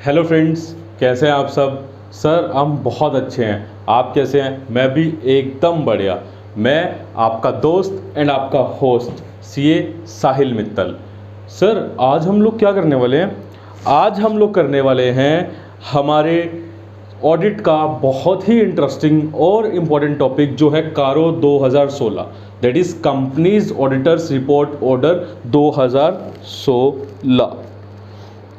Hello friends, कैसे हैं आप सब। सर हम बहुत अच्छे हैं, आप कैसे हैं। मैं भी एकदम बढ़िया। मैं आपका दोस्त एंड आपका होस्ट सीए साहिल मित्तल। सर आज हम लोग क्या करने वाले हैं, आज हम लोग करने वाले हैं हमारे ऑडिट का बहुत ही इंटरेस्टिंग और इम्पॉर्टेंट टॉपिक जो है कारो 2016, that is companies auditors report order 2016।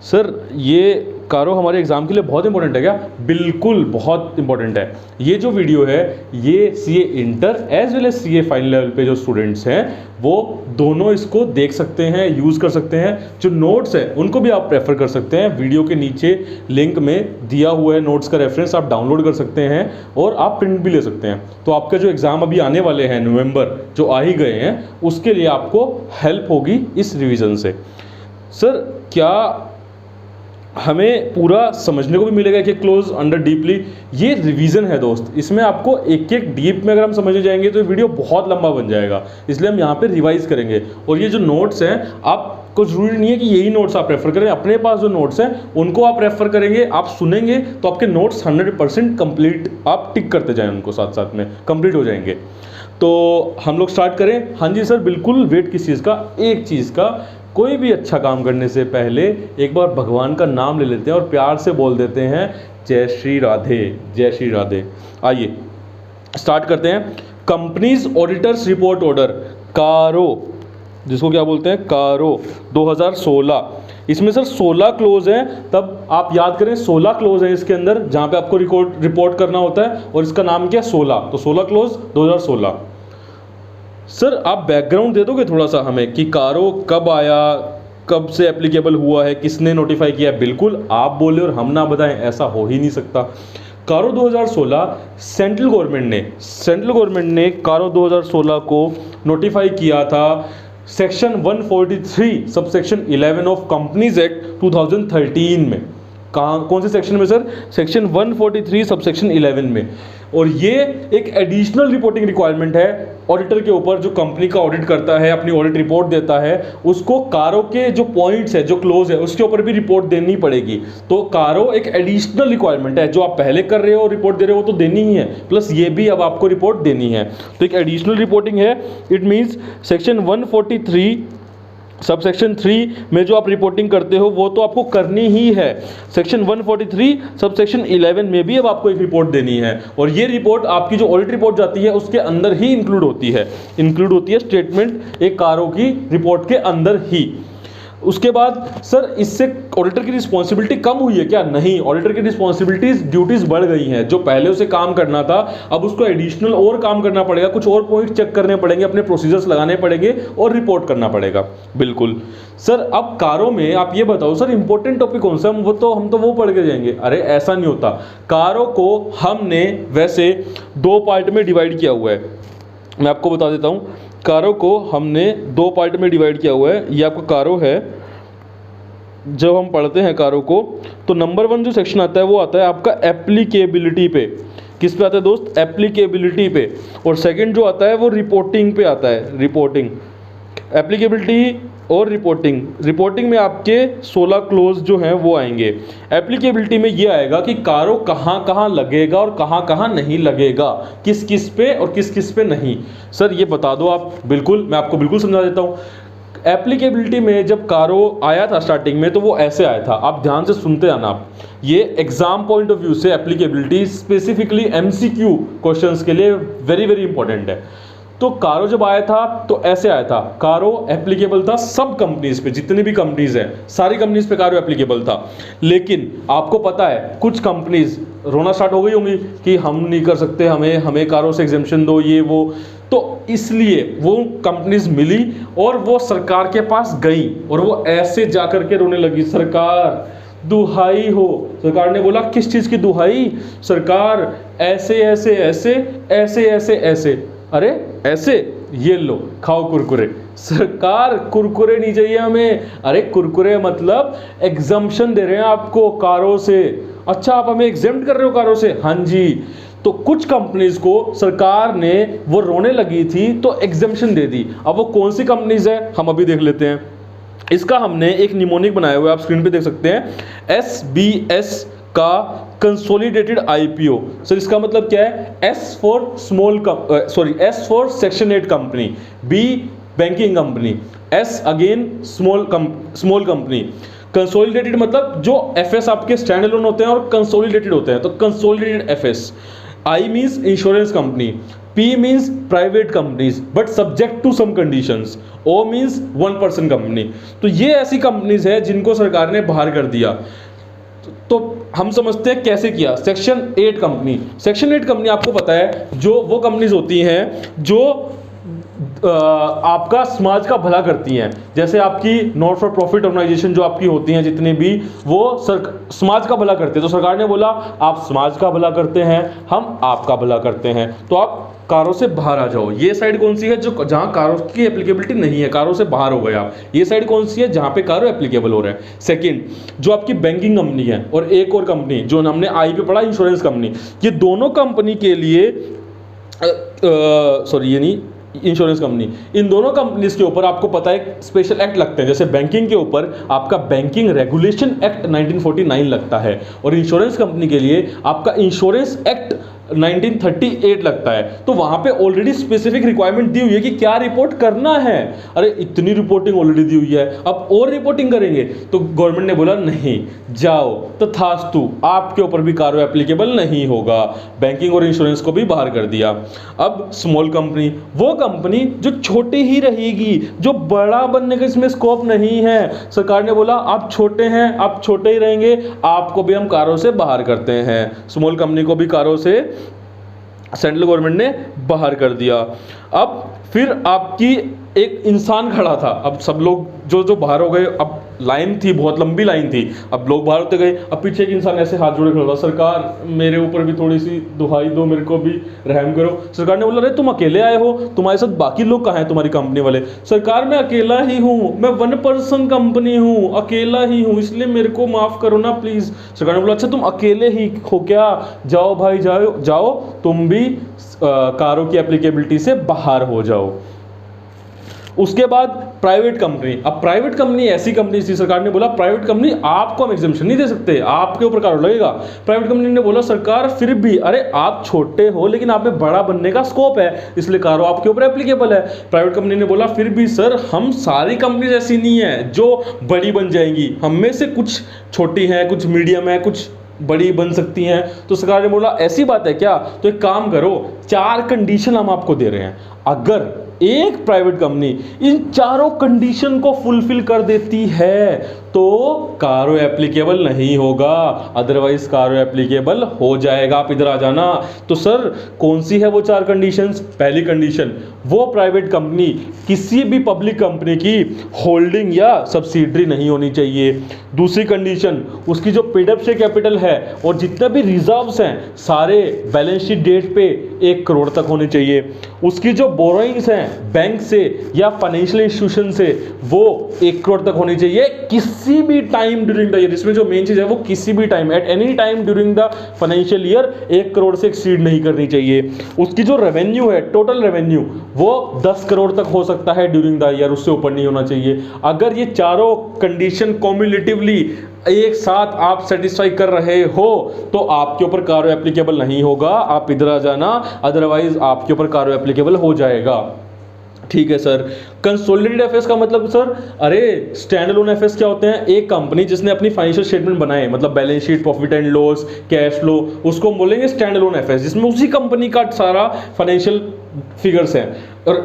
Sir ये कारो हमारे एग्ज़ाम के लिए बहुत इंपॉर्टेंट है क्या। बिल्कुल बहुत इंपॉर्टेंट है। ये जो वीडियो है ये CA inter as well as CA final level पे जो स्टूडेंट्स हैं वो दोनों इसको देख सकते हैं, यूज़ कर सकते हैं। जो नोट्स है उनको भी आप प्रेफर कर सकते हैं। वीडियो के नीचे लिंक में दिया हुआ है नोट्स का रेफरेंस, आप डाउनलोड कर सकते हैं और आप प्रिंट भी ले सकते हैं। तो आपका जो एग्ज़ाम अभी आने वाले हैं नवंबर जो आ ही गए हैं, उसके लिए आपको हेल्प होगी इस रिविज़न से। सर क्या हमें पूरा समझने को भी मिलेगा कि क्लोज अंडर डीपली ये रिवीजन है दोस्त। इसमें आपको एक एक डीप में अगर हम समझने जाएंगे तो ये वीडियो बहुत लंबा बन जाएगा, इसलिए हम यहाँ पे रिवाइज करेंगे। और ये जो नोट्स हैं आपको ज़रूरी नहीं है कि यही नोट्स आप रेफर करें, अपने पास जो नोट्स हैं उनको आप रेफर करेंगे, आप सुनेंगे तो आपके नोट्स 100% कंप्लीट, आप टिक करते जाएँ उनको, साथ साथ में कंप्लीट हो जाएंगे। तो हम लोग स्टार्ट करें। हाँ जी सर बिल्कुल। वेट किस चीज़ का, एक चीज़ का। कोई भी अच्छा काम करने से पहले एक बार भगवान का नाम ले लेते हैं और प्यार से बोल देते हैं जय श्री राधे, जय श्री राधे। आइए स्टार्ट करते हैं। कंपनीज ऑडिटर्स रिपोर्ट ऑर्डर कारो, जिसको क्या बोलते हैं कारो 2016। इसमें सर 16 क्लोज हैं, तब आप याद करें 16 क्लोज हैं इसके अंदर जहाँ पे आपको रिपोर्ट करना होता है। और इसका नाम क्या है 16, तो 16 क्लोज 2016। सर आप बैकग्राउंड दे दोगे थोड़ा सा हमें कि कारो कब आया, कब से एप्लीकेबल हुआ है, किसने नोटिफाई किया। बिल्कुल आप बोले और हम ना बताएं, ऐसा हो ही नहीं सकता। कारो 2016 सेंट्रल गवर्नमेंट ने कारो 2016 को नोटिफाई किया था section 143 subsection 11 of companies act 2013 में। कौन से सेक्शन में सर, सेक्शन 143 सबसेक्शन 11 में। और ये एक एडिशनल रिपोर्टिंग रिक्वायरमेंट है ऑडिटर के ऊपर, जो कंपनी का ऑडिट करता है, अपनी ऑडिट रिपोर्ट देता है, उसको कारो के जो पॉइंट्स है, जो क्लोज है, उसके ऊपर भी रिपोर्ट देनी पड़ेगी। तो कारो एक एडिशनल रिक्वायरमेंट है, जो आप पहले कर रहे हो रिपोर्ट दे रहे हो वो तो देनी ही है, प्लस ये भी अब आपको रिपोर्ट देनी है। तो एक एडिशनल रिपोर्टिंग है। इट मीन्स सेक्शन 143 सबसेक्शन 3 में जो आप रिपोर्टिंग करते हो वो तो आपको करनी ही है। सेक्शन 143 सबसेक्शन 11 में भी अब आपको एक रिपोर्ट देनी है, और ये रिपोर्ट आपकी जो ऑडिट रिपोर्ट जाती है उसके अंदर ही इंक्लूड होती है स्टेटमेंट एक कारो की रिपोर्ट के अंदर ही। उसके बाद सर इससे ऑडिटर की रिस्पॉन्सिबिलिटी कम हुई है क्या? नहीं, ऑडिटर की रिस्पॉन्सिबिलिटीज ड्यूटीज बढ़ गई हैं। जो पहले उसे काम करना था अब उसको एडिशनल और काम करना पड़ेगा, कुछ और पॉइंट चेक करने पड़ेंगे, अपने प्रोसीजर्स लगाने पड़ेंगे और रिपोर्ट करना पड़ेगा। बिल्कुल सर। अब कारो में आप ये बताओ सर इंपॉर्टेंट टॉपिक कौन सा, हम तो वो पढ़ के जाएंगे। अरे ऐसा नहीं होता। कारो को हमने वैसे 2 पार्ट में डिवाइड किया हुआ है, मैं आपको बता देता हूँ। कारो को हमने 2 पार्ट में डिवाइड किया हुआ है। ये आपका कारो है। जब हम पढ़ते हैं कारो को तो नंबर 1 जो सेक्शन आता है वो आता है आपका एप्लीकेबिलिटी पे। किस पे आता है दोस्त? एप्लीकेबिलिटी पे। और सेकंड जो आता है वो रिपोर्टिंग पे आता है। रिपोर्टिंग, एप्लीकेबिलिटी और रिपोर्टिंग में आपके 16 क्लोज जो हैं वो आएंगे। एप्लीकेबिलिटी में ये आएगा कि कारो कहाँ कहाँ लगेगा और कहाँ कहाँ नहीं लगेगा, किस किस पे और किस किस पे नहीं। सर ये बता दो आप। बिल्कुल, मैं आपको बिल्कुल समझा देता हूँ। एप्लीकेबिलिटी में जब कारो आया था स्टार्टिंग में तो वो ऐसे आया था, आप ध्यान से सुनते आना आप। ये एग्जाम पॉइंट ऑफ व्यू से एप्लीकेबिलिटी स्पेसिफिकली एमसीक्यू क्वेश्चंस के लिए वेरी वेरी इंपॉर्टेंट है। तो कारो जब आया था तो ऐसे आया था। कारो एप्लीकेबल था सब कंपनीज पे, जितनी भी कंपनीज हैं सारी कंपनीज पे कारो एप्लीकेबल था। लेकिन आपको पता है कुछ कंपनीज रोना स्टार्ट हो गई होंगी कि हम नहीं कर सकते, हमें कारो से एग्जेम्पशन दो, ये वो। तो इसलिए वो कंपनीज मिली और वो सरकार के पास गई और वो ऐसे जा करके रोने लगी, सरकार दुहाई हो। सरकार ने बोला किस चीज़ की दुहाई? सरकार ऐसे ऐसे ऐसे ऐसे ऐसे ऐसे। अरे ऐसे, ये लो खाओ कुरकुरे। सरकार कुरकुरे नहीं चाहिए हमें। अरे कुरकुरे मतलब एग्जम्पशन दे रहे हैं आपको कारो से। अच्छा आप हमें एग्जेम्प्ट कर रहे हो कारो से? हाँ जी। तो कुछ कंपनीज को सरकार ने वो रोने लगी थी तो एग्जम्पशन दे दी। अब वो कौन सी कंपनीज है हम अभी देख लेते हैं। इसका हमने एक निमोनिक बनाया हुआ है, आप स्क्रीन पे देख सकते हैं, SBS का कंसोलिडेटेड IPO। सर इसका मतलब क्या है? S for section 8 company, B banking company, S again small company. Consolidated मतलब जो FS आपके स्टैंड अलोन होते हैं और कंसोलिडेटेड होते हैं, तो consolidated FS। I means insurance company, P means private companies but subject to some conditions, O means 1% company. तो ये ऐसी कंपनीज है जिनको सरकार ने बाहर कर दिया। तो हम समझते हैं कैसे किया। सेक्शन 8 कंपनी, सेक्शन 8 कंपनी आपको पता है जो वो कंपनीज होती हैं जो आपका समाज का भला करती हैं। जैसे आपकी नॉट फॉर प्रॉफिट ऑर्गेनाइजेशन जो आपकी होती हैं जितने भी, वो समाज का भला करते हैं। तो सरकार ने बोला आप समाज का भला करते हैं, हम आपका भला करते हैं, तो आप कारों से बाहर आ जाओ। ये साइड कौन सी है? जो जहां कारों की एप्लीकेबिलिटी नहीं है, कारों से बाहर हो गए आप। ये साइड कौन सी है? जहां पे कारों एप्लीकेबल हो रहा है। सेकंड, जो आपकी बैंकिंग कंपनी है, और एक और कंपनी जो हमने आई पे पढ़ा, इंश्योरेंस कंपनी। ये दोनों कंपनी के लिए ये नहीं, इंश्योरेंस कंपनी, इन दोनों कंपनीज के ऊपर आपको पता है स्पेशल एक्ट लगते हैं। जैसे बैंकिंग के ऊपर आपका बैंकिंग रेगुलेशन एक्ट 1949 लगता है, और इंश्योरेंस कंपनी के लिए आपका इंश्योरेंस एक्ट 1938 लगता है। तो वहां पे ऑलरेडी स्पेसिफिक रिक्वायरमेंट दी हुई है कि क्या रिपोर्ट करना है। अरे इतनी रिपोर्टिंग ऑलरेडी दी हुई है, अब और रिपोर्टिंग करेंगे? तो गवर्नमेंट ने बोला नहीं, जाओ तथास्तु, आपके ऊपर भी कारो एप्लीकेबल नहीं होगा। बैंकिंग और इंश्योरेंस को भी बाहर कर दिया। अब स्मॉल कंपनी, वो कंपनी जो छोटी ही रहेगी, जो बड़ा बनने का इसमें स्कोप नहीं है। सरकार ने बोला आप छोटे हैं, आप छोटे ही रहेंगे, आपको भी हम कारों से बाहर करते हैं। स्मॉल कंपनी को भी कारों से सेंट्रल गवर्नमेंट ने बाहर कर दिया। अब फिर आपकी एक इंसान खड़ा था, अब सब लोग जो बाहर हो गए, अब लाइन थी, बहुत लंबी लाइन थी, अब लोग बाहर होते गए। अब पीछे एक इंसान ऐसे हाथ जोड़े खड़ा था, सरकार मेरे ऊपर भी थोड़ी सी दुहाई दो, मेरे को भी रहम करो। सरकार ने बोला अरे तुम अकेले आए हो, तुम्हारे साथ बाकी लोग कहाँ हैं तुम्हारी कंपनी वाले? सरकार मैं अकेला ही हूँ, मैं 1% कंपनी हूँ, अकेला ही हूँ, इसलिए मेरे को माफ़ करो ना प्लीज़। सरकार ने बोला अच्छा तुम अकेले ही हो क्या, जाओ भाई जाओ जाओ, तुम भी कारों की एप्लीकेबिलिटी से बाहर हो जाओ। उसके बाद प्राइवेट कंपनी। अब प्राइवेट कंपनी ऐसी कंपनी थी, सरकार ने बोला प्राइवेट कंपनी आपको हम एग्जम्पशन नहीं दे सकते, आपके ऊपर कारो लगेगा। प्राइवेट कंपनी ने बोला सरकार फिर भी, अरे आप छोटे हो लेकिन आप में बड़ा बनने का स्कोप है, इसलिए कारो आपके ऊपर एप्लीकेबल है। प्राइवेट कंपनी ने बोला फिर भी सर हम सारी कंपनीज ऐसी नहीं है जो बड़ी बन जाएंगी, हम में से कुछ छोटी हैं, कुछ मीडियम है, कुछ बड़ी बन सकती हैं। तो सरकार ने बोला ऐसी बात है क्या, तो एक काम करो, 4 कंडीशन हम आपको दे रहे हैं, अगर एक प्राइवेट कंपनी इन चारों कंडीशन को फुलफिल कर देती है तो कारो एप्लीकेबल नहीं होगा, अदरवाइज कारो एप्लीकेबल हो जाएगा। आप इधर आ जाना। तो सर कौन सी है वो 4 कंडीशंस? पहली कंडीशन, वो प्राइवेट कंपनी किसी भी पब्लिक कंपनी की होल्डिंग या सब्सिडरी नहीं होनी चाहिए। दूसरी कंडीशन, उसकी जो पेड अप शेयर कैपिटल है और जितने भी रिजर्व्स हैं सारे बैलेंस शीट डेट पे 1 करोड़ तक होने चाहिए। उसकी जो बोरोइंग्स हैं बैंक से या फाइनेंशियल इंस्टीट्यूशन से वो 1 करोड़ तक होनी चाहिए किसी भी टाइम ड्यूरिंग द ईयर। इसमें जो मेन चीज है वो किसी भी time, at any time during the financial year 1 crore से एक्सीड नहीं करनी चाहिए। उसकी जो रेवेन्यू है, टोटल रेवेन्यू, वो 10 करोड़ तक हो सकता है ड्यूरिंग द ईयर, उससे ऊपर नहीं होना चाहिए। अगर ये चारों कंडीशन कॉम्युलेटिवली एक साथ आप सेटिस्फाई कर रहे हो तो आपके ऊपर कारो एप्लीकेबल नहीं होगा, आप इधर आ जाना, अदरवाइज आपके ऊपर कारो एप्लीकेबल हो जाएगा। ठीक है सर। कंसोलिडेटेड एफएस का मतलब सर, अरे स्टैंड अलोन एफएस क्या होते हैं? एक कंपनी जिसने अपनी फाइनेंशियल स्टेटमेंट बनाए, मतलब balance sheet, profit and loss, cash flow, उसको बोलेंगे स्टैंड अलोन एफएस, जिसमें उसी कंपनी का सारा फाइनेंशियल फिगर्स हैं। और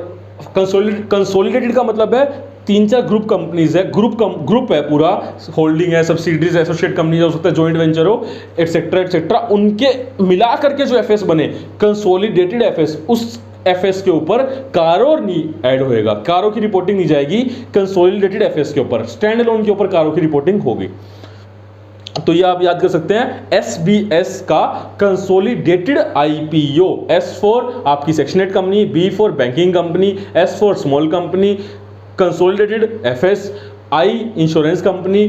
कंसोलिडेटेड का मतलब है 3-4 ग्रुप कंपनीज है, ग्रुप है पूरा, होल्डिंग है, सब्सिडीज, एसोसिएट कंपनी हो सकता है, जॉइंट वेंचर हो, एटसेट्रा एटसेट्रा, उनके मिला करके जो एफएस बने कंसोलिडेटेड एफएस, उस एफएस के ऊपर कारो नहीं ऐड होएगा, कारो की रिपोर्टिंग नहीं जाएगी, कंसोलिडेटेड एफएस के ऊपर, स्टैंड अलोन के ऊपर कारो की रिपोर्टिंग होगी। तो ये आप याद कर सकते हैं, SBS का कंसोलिडेटेड IPO, S फॉर आपकी section 8 company, B for banking company, S for small company, consolidated FS, I insurance company,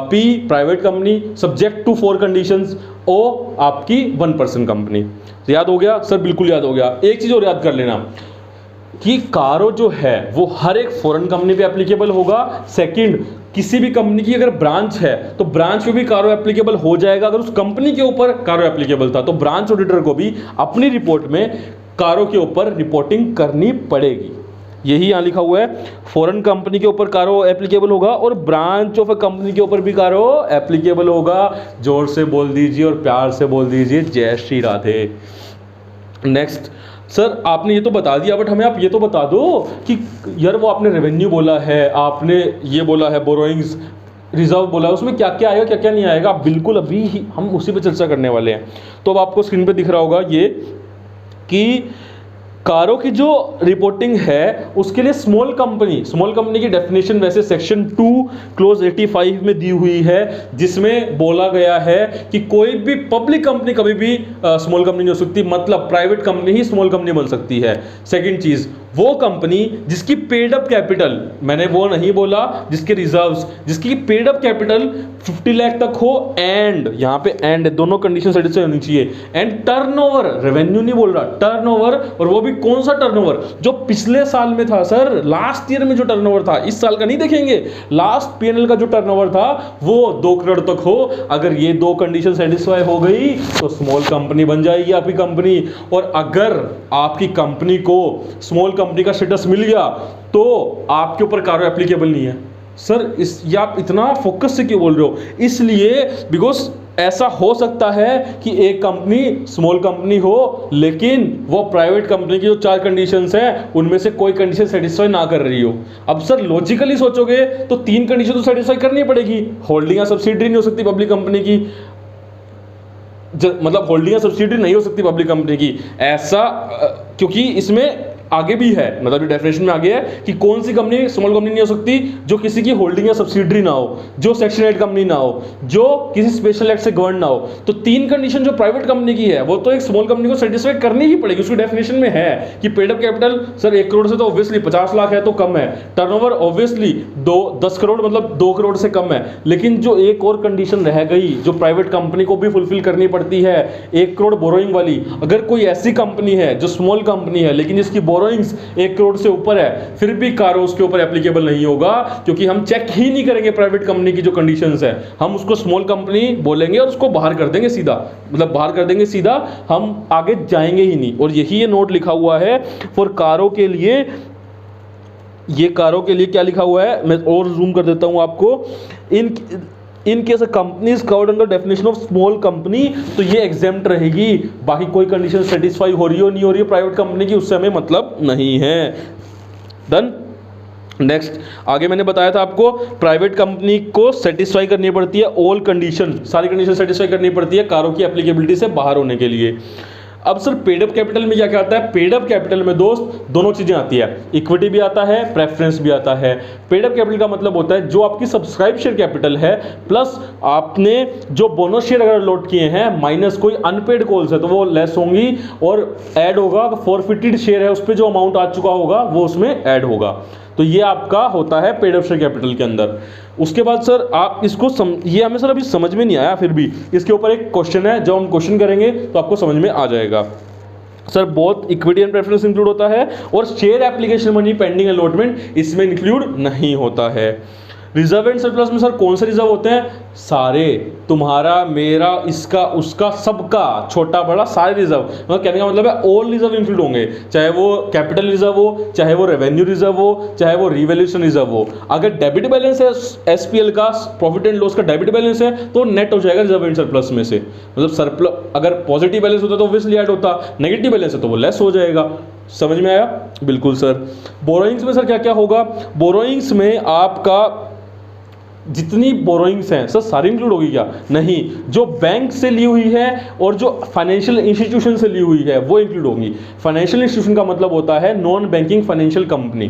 P private company, subject to 4 conditions, O आपकी 1% कंपनी। याद हो गया सर? बिल्कुल याद हो गया। एक चीज और याद कर लेना, कि कारो जो है वो हर एक फॉरेन कंपनी पे एप्लीकेबल होगा। सेकंड, किसी भी कंपनी की अगर ब्रांच है तो ब्रांच पे भी कारो एप्लीकेबल हो जाएगा अगर उस कंपनी के ऊपर कारो एप्लीकेबल था, तो ब्रांच ऑडिटर को भी अपनी रिपोर्ट में कारो के ऊपर रिपोर्टिंग करनी पड़ेगी। यही यहाँ लिखा हुआ है, फॉरेन कंपनी के ऊपर कारो एप्लीकेबल होगा और ब्रांच ऑफ ए कंपनी के ऊपर भी कारो एप्लीकेबल होगा। जोर से बोल दीजिए और प्यार से बोल दीजिए जय श्री राधे। नेक्स्ट, सर आपने ये तो बता दिया, बट हमें आप ये तो बता दो कि यार वो आपने रेवेन्यू बोला है, आपने ये बोला है बोरोइंग्स रिजर्व बोला है, उसमें क्या क्या आएगा क्या क्या नहीं आएगा। बिल्कुल अभी ही हम उसी पे चर्चा करने वाले हैं। तो अब आपको स्क्रीन पे दिख रहा होगा ये कि कारो की जो रिपोर्टिंग है उसके लिए स्मॉल कंपनी की डेफिनेशन वैसे सेक्शन 2 क्लोज 85 में दी हुई है, जिसमें बोला गया है कि कोई भी पब्लिक कंपनी कभी भी स्मॉल कंपनी नहीं हो सकती, मतलब प्राइवेट कंपनी ही स्मॉल कंपनी बन सकती है। सेकंड चीज, वो कंपनी जिसकी पेड अप कैपिटल, मैंने वो नहीं बोला जिसके रिजर्व्स, जिसकी पेड अप कैपिटल 50 लाख तक हो, एंड यहाँ पे एंड दोनों कंडीशन सेटिस्फाई होनी चाहिए, एंड टर्नओवर, रेवेन्यू नहीं बोल रहा, टर्नओवर, और वो भी कौन सा टर्नओवर, जो पिछले साल में था सर, लास्ट ईयर में जो टर्नओवर था, इस साल का नहीं देखेंगे, लास्ट पीएनएल का जो टर्नओवर था वो 2 करोड़ तक हो। अगर ये 2 कंडीशन सेटिस्फाई हो गई तो स्मॉल कंपनी बन जाएगी आपकी कंपनी। और अगर आपकी कंपनी को स्मॉल कंपनी का स्टेटस मिल गया तो आपके ऊपर कारो एप्लीकेबल नहीं है। सर ये आप इतना फोकस से क्यों बोल रहे हो? इसलिए बिकॉज ऐसा हो सकता है कि एक कंपनी स्मॉल कंपनी हो लेकिन वो प्राइवेट कंपनी की जो 4 कंडीशंस हैं उनमें से कोई कंडीशन सेटिस्फाई ना कर रही हो। अब सर लॉजिकली सोचोगे तो 3 कंडीशन तो सेटिस्फाई करनी पड़ेगी। होल्डिंग या सब्सिडरी नहीं हो सकती पब्लिक कंपनी की, मतलब होल्डिंग या सब्सिडरी नहीं हो सकती पब्लिक कंपनी की, ऐसा क्योंकि इसमें आगे भी है, मतलब डेफिनेशन में आगे है कि कौन सी कंपनी स्मॉल कंपनी नहीं हो सकती, जो किसी की होल्डिंग या सब्सिडरी ना हो, जो सेक्शन 8 कंपनी ना हो, जो किसी स्पेशल एक्ट से गवर्न ना हो। तो 3 कंडीशन जो प्राइवेट कंपनी की है वो तो एक स्मॉल कंपनी को सेटिस्फाई करनी ही पड़ेगी। उसकी डेफिनेशन में है कि paid up capital sir 1 crore से तो ऑब्वियसली 50 लाख है तो कम है, टर्नओवर ऑब्वियसली 10 करोड़ मतलब 2 करोड़ से कम है। लेकिन जो एक और कंडीशन रह गई जो प्राइवेट कंपनी को भी फुलफिल करनी पड़ती है, 1 करोड़ बोरोइंग वाली। अगर कोई ऐसी कंपनी है जो स्मॉल कंपनी है लेकिन जिसकी बोरोइंग्स 1 करोड़ से ऊपर है, फिर भी कारो उसके ऊपर एप्लीकेबल नहीं होगा, क्योंकि हम चेक ही नहीं करेंगे प्राइवेट कंपनी की जो कंडीशंस है, हम उसको स्मॉल कंपनी बोलेंगे और उसको बाहर कर देंगे सीधा, मतलब बाहर कर देंगे सीधा, हम आगे जाएंगे ही नहीं। और यही ये नोट लिखा हुआ है फॉर कारो के लिए। ये कारो के लिए क्या लिखा हुआ है मैं और जूम कर देता हूं आपको। In case company is covered under definition of small company, तो ये एग्जेम्प्ट रहेगी। बाकी कोई कंडीशन सेटिस्फाई हो रही हो नहीं हो रही है प्राइवेट कंपनी की, उससे हमें मतलब नहीं है। डन। नेक्स्ट, आगे मैंने बताया था आपको प्राइवेट कंपनी को सेटिस्फाई करनी पड़ती है ऑल कंडीशन, सारी कंडीशन सेटिस्फाई करनी पड़ती है कारो की एप्लीकेबिलिटी से बाहर होने के लिए। अब सर पेड अप कैपिटल में क्या क्या आता है? पेड अप कैपिटल में दोस्त दोनों चीजें आती है, इक्विटी भी आता है, प्रेफरेंस भी आता है। पेड अप कैपिटल का मतलब होता है जो आपकी सब्सक्राइब शेयर कैपिटल है प्लस आपने जो बोनस शेयर अगर अलॉट किए हैं माइनस कोई अनपेड कॉल्स है तो वो लेस होंगी और ऐड होगा, फॉरफिटेड शेयर है उस पर जो अमाउंट आ चुका होगा वो उसमें ऐड होगा। तो ये आपका होता है पेड अप शेयर कैपिटल के अंदर। उसके बाद सर आप इसको ये हमें सर अभी समझ में नहीं आया, फिर भी इसके ऊपर एक क्वेश्चन है, जब हम क्वेश्चन करेंगे तो आपको समझ में आ जाएगा। सर बहुत इक्विटी एंड प्रेफरेंस इंक्लूड होता है और share application money pending allotment इसमें इंक्लूड नहीं होता है। रिजर्व एंड सरप्लस में सर कौन से रिजर्व होते हैं? सारे, तुम्हारा मेरा इसका उसका सबका, छोटा बड़ा सारे रिजर्व, मतलब कहने का मतलब है ऑल रिजर्व इंक्लूड होंगे, चाहे वो कैपिटल रिजर्व हो, चाहे वो रेवेन्यू रिजर्व हो, चाहे वो रिवैल्यूएशन रिजर्व हो। अगर डेबिट बैलेंस है एसपीएल का, प्रॉफिट एंड लॉस का डेबिट बैलेंस है तो नेट हो जाएगा रिजर्व एंड सरप्लस में से, मतलब सरप्लस अगर पॉजिटिव बैलेंस होता तो ऑब्वियसली ऐड होता, नेगेटिव बैलेंस है तो वो लेस हो जाएगा। समझ में आया? बिल्कुल सर। बोरोइंग्स में सर क्या क्या होगा? बोरोइंग्स में आपका जितनी बोरोइंग्स हैं सर सारी इंक्लूड होगी क्या? नहीं, जो बैंक से ली हुई है और जो फाइनेंशियल इंस्टीट्यूशन से ली हुई है वो इंक्लूड होंगी। फाइनेंशियल इंस्टीट्यूशन का मतलब होता है non banking financial company,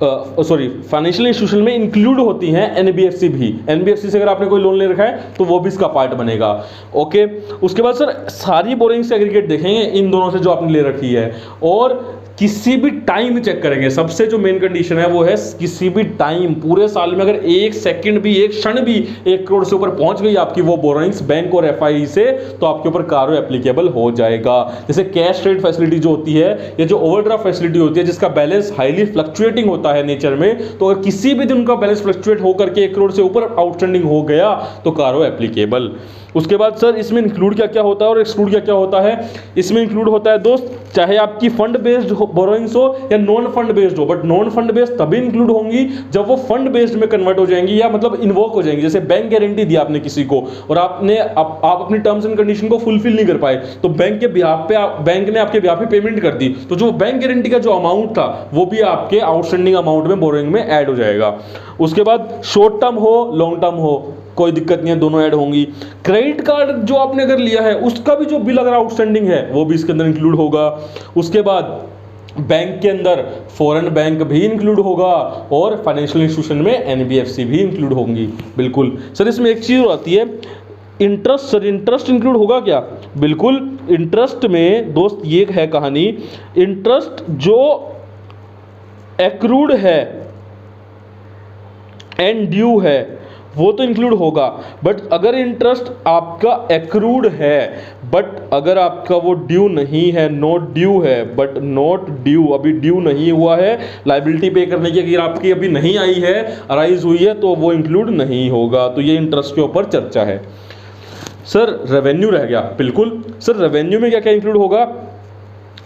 sorry financial institution में इंक्लूड होती हैं एनबीएफसी भी। एनबीएफसी से अगर आपने कोई लोन ले रखा है तो वो भी इसका पार्ट बनेगा। ओके, उसके बाद सर सारी बोरोइंग्स एग्रीगेट देखेंगे इन दोनों से जो आपने ले रखी है, और किसी भी टाइम चेक करेंगे, सबसे जो मेन कंडीशन है वो है किसी भी टाइम, पूरे साल में अगर एक सेकंड भी, एक क्षण भी 1 करोड़ से ऊपर पहुंच गई आपकी वो बोरोइंग्स बैंक और एफआई से, तो आपके ऊपर कारो एप्लीकेबल हो जाएगा। जैसे कैश ट्रेड फैसिलिटी जो होती है, ये जो ओवरड्राफ्ट फैसिलिटी होती है जिसका बैलेंस हाईली फ्लक्चुएटिंग होता है नेचर में, तो अगर किसी भी दिन उनका बैलेंस फ्लक्चुएट होकर के 1 करोड़ से ऊपर आउटस्टैंडिंग हो गया तो कारो एप्लीकेबल। उसके बाद सर इसमें इंक्लूड क्या क्या होता है और एक्सक्लूड क्या क्या होता है। इसमें इंक्लूड होता है दोस्त, चाहे आपकी फंड बेस्ड बोरोइंग्स हो या नॉन फंड बेस्ड हो, बट नॉन फंड बेस्ड तभी इंक्लूड होंगी जब वो फंड बेस्ड में कन्वर्ट हो जाएंगी या मतलब इन्वोक हो जाएंगी। जैसे बैंक गारंटी दी आपने किसी को और आपने आप अपनी टर्म्स एंड कंडीशन को फुलफिल नहीं कर पाए, तो बैंक के बिहाफ पे बैंक ने आपके बिहाफ पे पेमेंट कर दी, तो जो बैंक गारंटी का जो अमाउंट था वो भी आपके आउटस्टैंडिंग अमाउंट में बोरोइंग में ऐड हो जाएगा। उसके बाद शॉर्ट टर्म हो लॉन्ग टर्म हो कोई दिक्कत नहीं है, दोनों ऐड होंगी। क्रेडिट कार्ड जो आपने अगर लिया है उसका भी जो बिल अगर आउटस्टैंडिंग है वो भी इसके अंदर इंक्लूड होगा। उसके बाद बैंक के अंदर फॉरेन बैंक भी इंक्लूड होगा और फाइनेंशियल इंस्टीट्यूशन में एनबीएफसी भी इंक्लूड होंगी। बिल्कुल सर, इसमें एक चीज़ आती है इंटरेस्ट। सर इंटरेस्ट इंक्लूड होगा क्या? बिल्कुल, इंटरेस्ट में दोस्त ये है कहानी, इंटरेस्ट जो एक्रूड है एंड ड्यू है वो तो इंक्लूड होगा, बट अगर इंटरेस्ट आपका एक्रूड है बट अगर आपका वो ड्यू नहीं है, नोट ड्यू है बट नोट ड्यू, अभी ड्यू नहीं हुआ है, लायबिलिटी पे करने की अगर आपकी अभी नहीं आई है, अराइज हुई है, तो वो इंक्लूड नहीं होगा। तो ये इंटरेस्ट के ऊपर चर्चा है। सर रेवेन्यू रह गया। बिल्कुल सर, रेवेन्यू में क्या क्या इंक्लूड होगा?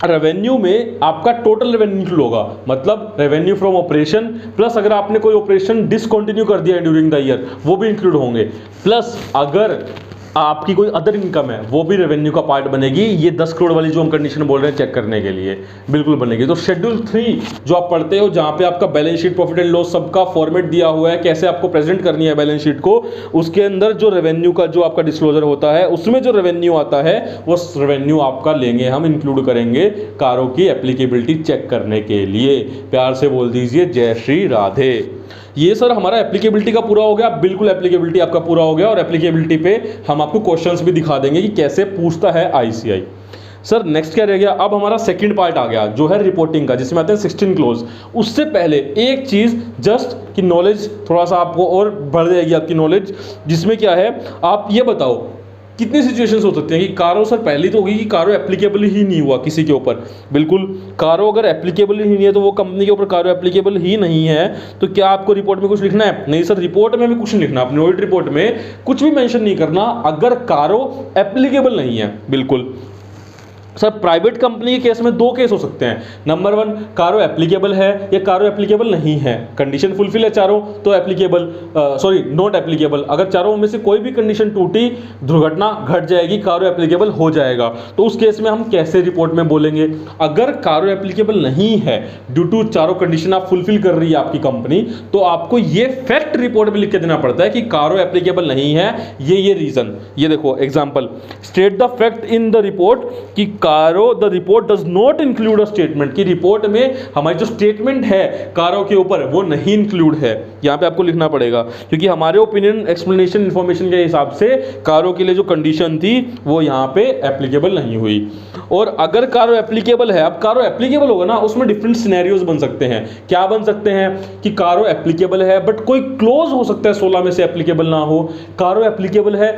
रेवेन्यू में आपका टोटल रेवेन्यू इंक्लूड होगा, मतलब रेवेन्यू फ्रॉम ऑपरेशन प्लस अगर आपने कोई ऑपरेशन डिसकंटिन्यू कर दिया ड्यूरिंग द ईयर वो भी इंक्लूड होंगे, प्लस अगर आपकी कोई अदर इनकम है वो भी रेवेन्यू का पार्ट बनेगी। ये 10 करोड़ वाली जो हम कंडीशन बोल रहे हैं चेक करने के लिए बिल्कुल बनेगी। तो शेड्यूल 3 जो आप पढ़ते हो जहां पे आपका balance sheet profit and loss सबका फॉर्मेट दिया हुआ है, कैसे आपको प्रेजेंट करनी है बैलेंस शीट को, उसके अंदर जो रेवेन्यू का जो आपका डिस्क्लोजर होता है उसमें जो रेवेन्यू आता है वो रेवेन्यू आपका लेंगे, हम इंक्लूड करेंगे कारों की एप्लीकेबिलिटी चेक करने के लिए। प्यार से बोल दीजिए जय श्री राधे। ये सर हमारा एप्लीकेबिलिटी का पूरा हो गया। बिल्कुल एप्लीकेबिलिटी आपका पूरा हो गया और एप्लीकेबिलिटी पे हम आपको क्वेश्चंस भी दिखा देंगे कि कैसे पूछता है आईसीआई। सर नेक्स्ट क्या रह गया? अब हमारा सेकंड पार्ट आ गया जो है रिपोर्टिंग का, जिसमें आते हैं 16 क्लोज। उससे पहले एक चीज जस्ट कि नॉलेज थोड़ा सा आपको और बढ़ जाएगी आपकी नॉलेज, जिसमें क्या है आप ये बताओ कितनी सिचुएशंस हो सकती हैं कि कारो सर पहली तो होगी कि कारो एप्लीकेबल ही नहीं हुआ किसी के ऊपर। बिल्कुल, कारो अगर एप्लीकेबल ही नहीं है तो वो कंपनी के ऊपर कारो एप्लीकेबल ही नहीं है, तो क्या आपको रिपोर्ट में कुछ लिखना है? नहीं सर, रिपोर्ट में भी कुछ नहीं लिखना, अपनी ऑडिट रिपोर्ट में कुछ भी मेंशन नहीं करना अगर कारो एप्लीकेबल नहीं है। बिल्कुल सर, प्राइवेट कंपनी के केस में 2 केस हो सकते हैं। नंबर 1, कारो एप्लीकेबल है या कारो एप्लीकेबल नहीं है, कंडीशन फुलफिल है चारों तो एप्लीकेबल, सॉरी नॉट एप्लीकेबल। अगर चारों में से कोई भी कंडीशन टूटी, दुर्घटना घट जाएगी, कारो एप्लीकेबल हो जाएगा। तो उस केस में हम कैसे रिपोर्ट में बोलेंगे? अगर कारो एप्लीकेबल नहीं है ड्यू टू चारों कंडीशन आप फुलफिल कर रही है आपकी कंपनी, तो आपको ये फैक्ट रिपोर्ट में लिख के देना पड़ता है कि कारो एप्लीकेबल नहीं है, ये रीजन। ये देखो example, state the fact in the report कि कारो the report does not include a statement, कि रिपोर्ट में हमारी जो स्टेटमेंट है कारो के ऊपर वो नहीं इंक्लूड है। यहां पे आपको लिखना पड़ेगा क्योंकि हमारे ओपिनियन एक्सप्लेनेशन इंफॉर्मेशन के हिसाब से कारो के लिए जो कंडीशन थी वो यहां पे एप्लीकेबल नहीं हुई। और अगर कारो एप्लीकेबल है, अब कारो एप्लीकेबल होगा ना, उसमें डिफरेंट सिनेरियोज बन सकते हैं। क्या बन सकते हैं कि कारो एप्लीकेबल है बट कोई क्लोज हो सकता है 16 में से एप्लीकेबल ना हो। कारो एप्लीकेबल है,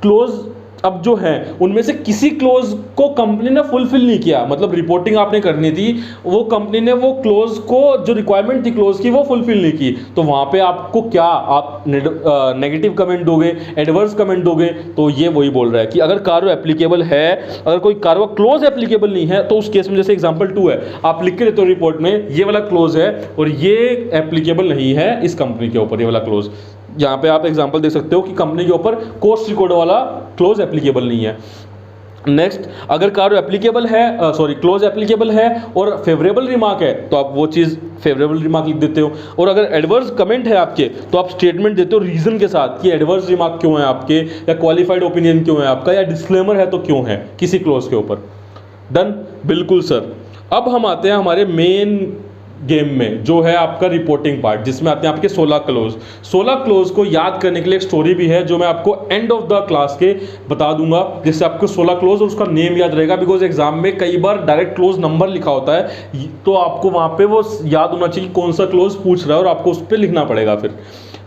क्लोज अब जो है उनमें से किसी क्लोज को कंपनी ने फुलफिल नहीं किया, मतलब रिपोर्टिंग आपने करनी थी, वो कंपनी ने वो क्लोज को जो रिक्वायरमेंट थी क्लोज की वो फुलफिल नहीं की, तो वहां पे आपको क्या आप नेगेटिव कमेंट दोगे, एडवर्स कमेंट दोगे? तो ये वही बोल रहा है कि अगर कारो एप्लीकेबल है, अगर कोई कारो क्लोज एप्लीकेबल नहीं है, तो उस केस में जैसे एग्जांपल 2 है, आप लिख के देते हो रिपोर्ट में ये वाला क्लोज है और ये एप्लीकेबल नहीं है इस कंपनी के ऊपर, ये वाला क्लोज। यहाँ पे आप एग्जांपल देख सकते हो कि कंपनी के ऊपर कोस्ट रिकॉर्ड वाला क्लोज एप्लीकेबल नहीं है। नेक्स्ट, अगर कारो एप्लीकेबल है, सॉरी क्लोज एप्लीकेबल है और फेवरेबल रिमार्क है, तो आप वो चीज़ फेवरेबल रिमार्क लिख देते हो। और अगर एडवर्स कमेंट है आपके, तो आप स्टेटमेंट देते हो रीजन के साथ कि एडवर्स रिमार्क क्यों है आपके, या क्वालिफाइड ओपिनियन क्यों है आपका, या डिस्क्लेमर है तो क्यों है किसी क्लोज के ऊपर। डन? बिल्कुल सर। अब हम आते हैं हमारे मेन गेम में जो है आपका रिपोर्टिंग पार्ट, जिसमें आते हैं आपके 16 क्लोज। 16 क्लोज को याद करने के लिए एक स्टोरी भी है जो मैं आपको एंड ऑफ द क्लास के बता दूंगा, जिससे आपको 16 क्लोज और उसका नेम याद रहेगा। बिकॉज एग्जाम में कई बार डायरेक्ट क्लोज नंबर लिखा होता है, तो आपको वहां पे वो याद होना चाहिए कौन सा क्लोज पूछ रहा है और आपको उस पर लिखना पड़ेगा। फिर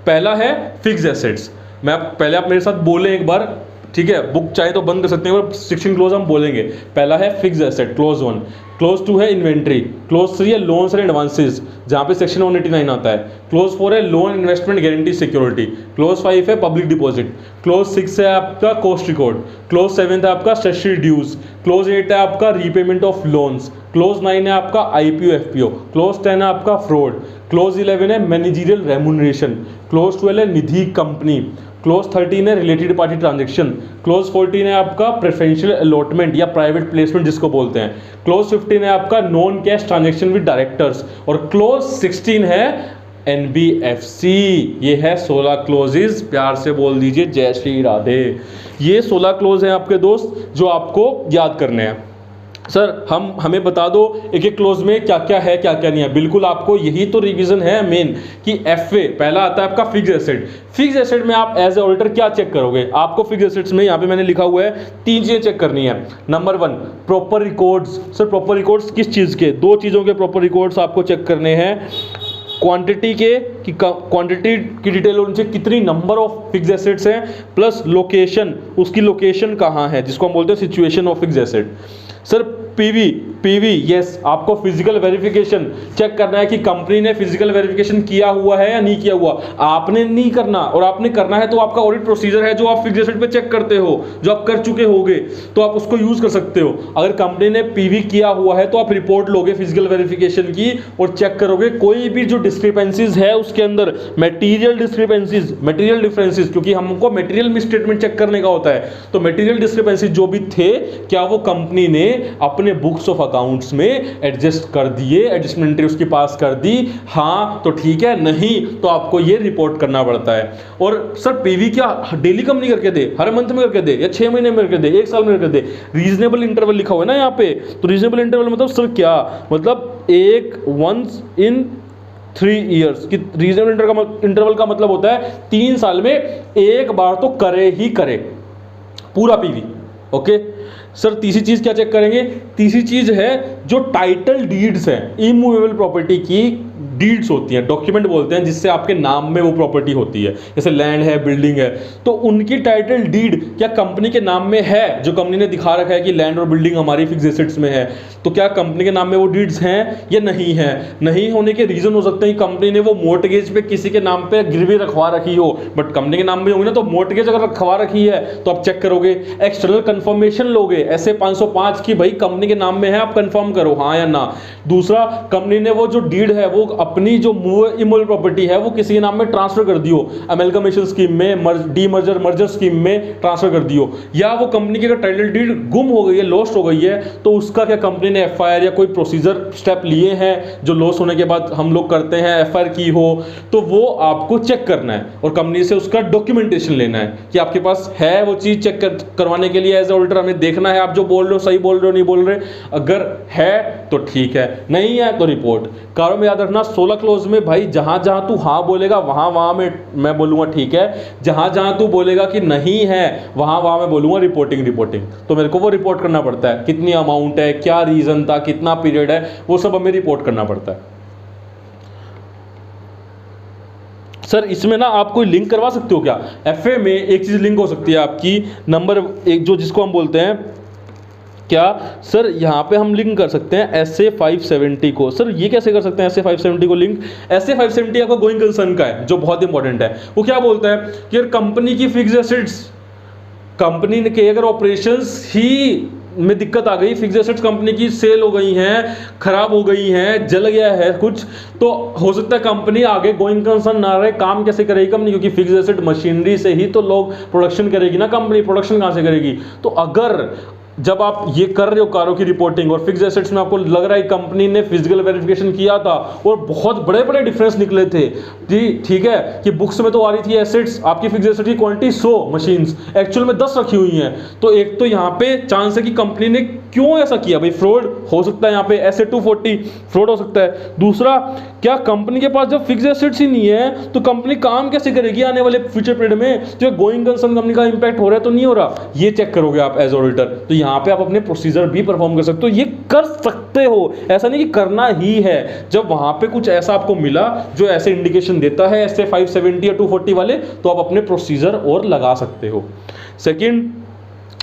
पहला है फिक्स्ड एसेट्स। मैं पहले आप मेरे साथ बोले एक बार, ठीक है, बुक चाहे तो बंद कर सकते हैं, 16 क्लोज हम बोलेंगे। पहला है फिक्स्ड एसेट, क्लोज 1। क्लोज 2 है इन्वेंट्री। क्लोज 3 है लोन्स एंड एडवांसेस, जहां पे सेक्शन 189 आता है। क्लोज 4 है loan investment guarantee security. Close 5 है पब्लिक डिपॉजिट। क्लोज 6 है आपका कॉस्ट रिकॉर्ड। क्लोज 7 है आपका स्टैट्यूटरी ड्यूज। क्लोज 8 है आपका रीपेमेंट ऑफ लोन्स। क्लोज 9 है आपका आईपीओ एफपीओ। क्लोज 10 है आपका फ्रॉड। क्लोज 11 है मैनेजरियल रेम्यूनरेशन। क्लोज 12 है निधि कंपनी। क्लोज 13 है रिलेटेड पार्टी ट्रांजेक्शन। क्लोज 14 है आपका प्रेफरेंशियल अलॉटमेंट या प्राइवेट प्लेसमेंट जिसको बोलते हैं। क्लोज 15 है आपका non cash transaction with directors. और क्लोज 16 है एनबीएफसी। ये है 16 क्लोजेज, प्यार से बोल दीजिए जय श्री राधे। ये 16 क्लोज हैं आपके दोस्त जो आपको याद करने हैं। सर हमें बता दो एक एक क्लोज में क्या क्या है क्या क्या नहीं है। बिल्कुल, आपको यही तो रिवीजन है मेन कि एफए पहला आता है आपका फिक्स्ड एसेट। फिक्स्ड एसेट में आप एज ए ऑडिटर क्या चेक करोगे? आपको फिक्स्ड एसेट्स में यहाँ पे मैंने लिखा हुआ है 3 चीजें चेक करनी है। Number 1 proper records. Sir proper records किस चीज के? 2 चीजों के प्रॉपर रिकॉर्ड्स आपको चेक करने हैं। क्वांटिटी के कि क्वांटिटी की डिटेल होनी चाहिए, कितनी नंबर ऑफ फिक्स्ड एसेट्स हैं, प्लस लोकेशन, उसकी लोकेशन कहाँ है, जिसको हम बोलते हैं situation of fixed asset. Sir PV yes, आपको फिजिकल वेरिफिकेशन चेक करना है कि कंपनी ने फिजिकल वेरिफिकेशन किया हुआ है या नहीं किया हुआ। आपने नहीं करना और आपने करना है तो आपका ऑडिट प्रोसीजर है जो आप फिक्स्ड एसेट पे चेक करते हो, जो आप कर चुके होगे, तो आप उसको यूज कर सकते हो। अगर कंपनी ने पीवी किया हुआ है तो आप रिपोर्ट लोगे फिजिकल वेरिफिकेशन की और चेक करोगे कोई भी जो डिस्क्रिपेंसीज है उसके अंदर, मटेरियल डिस्क्रिपेंसीज, मटेरियल डिफरेंसेस, क्योंकि हमको मटेरियल मिसस्टेटमेंट चेक करने का होता है। तो मटेरियल डिस्क्रिपेंसीज जो भी थे, क्या वो कंपनी ने अपने बुक्स ऑफ अकाउंट्स में एडजस्ट कर दिए, एडजस्टमेंट एंट्री उसके पास कर दी? हाँ तो ठीक है, नहीं तो आपको ये रिपोर्ट करना पड़ता है। और सर पीवी क्या डेली कंपनी करके दे, हर मंथ में करके दे, या 6 महीने में करके दे, 1 साल में करके दे? रीजनेबल इंटरवल लिखा हुआ है ना यहाँ पे, तो रीजनेबल इंटरवल मतलब सर क्या मतलब? एक वंस इन 3 ईयर्स की रीजनेबल इंटरवल का मतलब होता है 3 साल में एक बार तो करे ही करे पूरा पीवी। ओके सर, तीसरी चीज क्या चेक करेंगे? तीसरी चीज है जो टाइटल डीड्स हैं, इमूवेबल प्रॉपर्टी की डीड्स होती हैं, डॉक्यूमेंट बोलते हैं, जिससे आपके नाम में वो प्रॉपर्टी होती है, जैसे लैंड है, बिल्डिंग है, तो उनकी टाइटल डीड क्या कंपनी के नाम में है? जो कंपनी ने दिखा रखा है कि लैंड और बिल्डिंग हमारी फिक्स्ड एसेट्स में है, तो क्या कंपनी के नाम में वो डीड्स हैं या नहीं है? नहीं होने के रीजन हो सकते हैं कंपनी ने वो मोर्टगेज पे किसी के नाम पे गिरवी रखवा रखी हो, बट कंपनी के नाम में होंगे ना, तो मोर्टगेज अगर रखवा रखी है तो आप चेक करोगे। एक्सटर्नल कंफर्मेशन लोगे ऐसे 505 की भाई कंपनी के नाम में है, आप कंफर्म करो हाँ या ना। दूसरा, कंपनी ने वो जो डीड है वो अपनी जो इमूवेबल प्रॉपर्टी है वो किसी के नाम में ट्रांसफर कर दियो, अमेलगमेशन स्कीम में, डीमर्जर मर्जर स्कीम में ट्रांसफर कर दियो, या वो कंपनी की अगर टाइटल डीड गुम हो गई है, लॉस्ट हो गई है, तो उसका क्या कंपनी ने एफआईआर या कोई प्रोसीजर स्टेप लिए हैं जो लॉस होने के बाद हम लोग करते हैं, एफआईआर की हो, तो वो आपको चेक करना है और कंपनी से उसका डॉक्यूमेंटेशन लेना है कि आपके पास है वो चीज। चेक करवाने के लिए एज ए ऑडिटर हमें देखना है आप जो बोल रहे हो सही बोल रहे हो नहीं बोल रहे। अगर है तो ठीक है, नहीं है तो रिपोर्ट। कारों में याद रखना 16 क्लोज में भाई जहां जहां तू हाँ बोलेगा वहां में मैं बोलूंगा ठीक है, जहां जहां तू बोलेगा कि नहीं है वहां मैं बोलूंगा रिपोर्टिंग। तो मेरे को वो रिपोर्ट करना पड़ता है, कितनी अमाउंट है, क्या रीजन था, कितना पीरियड है, वो सब हमें रिपोर्ट करना पड़ता है। सर इसमें ना आप कोई लिंक करवा सकते हो क्या? एफए में एक चीज लिंक हो सकती है आपकी, नंबर 1 जो जिसको हम बोलते हैं क्या सर, यहाँ पे हम लिंक कर सकते हैं SA 570 को। सर ये कैसे कर सकते हैं SA 570 को लिंक? SA 570 आपका गोइंग कंसर्न का है जो बहुत इंपॉर्टेंट है। वो क्या बोलता है कि अगर कंपनी की फिक्स्ड एसेट्स, कंपनी के अगर ऑपरेशंस ही में दिक्कत आ गई, फिक्स्ड एसेट्स कंपनी की सेल हो गई हैं, खराब हो गई हैं, जल गया है कुछ, तो हो सकता है कंपनी आगे गोइंग कंसर्न ना रहे। काम कैसे करेगी कंपनी? क्योंकि फिक्स्ड एसेट मशीनरी से ही तो लोग प्रोडक्शन करेगी ना, कंपनी प्रोडक्शन कहाँ से करेगी? तो अगर जब आप ये कर रहे हो कारों की रिपोर्टिंग और फिक्स्ड एसेट्स में आपको लग रहा है कंपनी ने फिजिकल वेरिफिकेशन किया था और बहुत बड़े बड़े डिफरेंस निकले थे जी, ठीक है, कि बुक्स में तो आ रही थी एसेट्स, आपकी फिक्स्ड एसेट की क्वांटिटी 100 मशीन्स, एक्चुअल में 10 रखी हुई हैं, तो एक तो यहाँ पे चांस है कि कंपनी ने क्यों ऐसा किया भाई? फ्रॉड हो सकता है यहाँ पे, एसेट 240 फ्रॉड हो सकता है। दूसरा, क्या कंपनी के पास जब फिक्स एसेट्स ही नहीं है तो कंपनी काम कैसे करेगी आने वाले फ्यूचर पीरियड में? जो गोइंग कंसर्न कंपनी का इंपैक्ट हो रहा है तो नहीं हो रहा, ये चेक करोगे आप एज ऑडिटर। तो यहाँ पे आप अपने प्रोसीजर भी परफॉर्म कर सकते हो, ये कर सकते हो, ऐसा नहीं कि करना ही है। जब वहां पे कुछ ऐसा आपको मिला जो ऐसे इंडिकेशन देता है ऐसे 570 या 240 वाले, तो आप अपने प्रोसीजर और लगा सकते हो। सेकंड,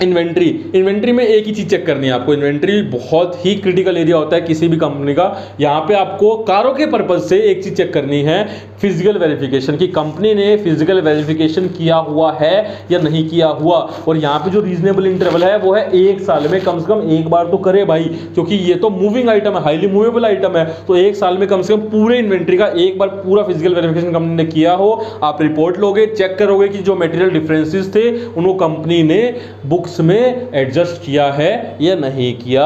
इन्वेंट्री में एक ही चीज चेक करनी है आपको। इन्वेंट्री बहुत ही क्रिटिकल एरिया होता है किसी भी कंपनी का। यहाँ पे आपको कारों के पर्पज से एक चीज चेक करनी है, फिजिकल वेरिफिकेशन, कि कंपनी ने फिजिकल वेरिफिकेशन किया हुआ है या नहीं किया हुआ। और यहाँ पे जो रीजनेबल इंटरवल है वो है 1 साल में कम से कम एक बार तो करे भाई, क्योंकि ये तो मूविंग आइटम है, हाईली मूवेबल आइटम है। तो 1 साल में कम से कम पूरे इन्वेंट्री का एक बार पूरा फिजिकल वेरिफिकेशन कंपनी ने किया हो। आप रिपोर्ट लोगे, चेक करोगे कि जो मटेरियल डिफरेंसेस थे उनको कंपनी ने बुक्स में एडजस्ट किया है या नहीं किया।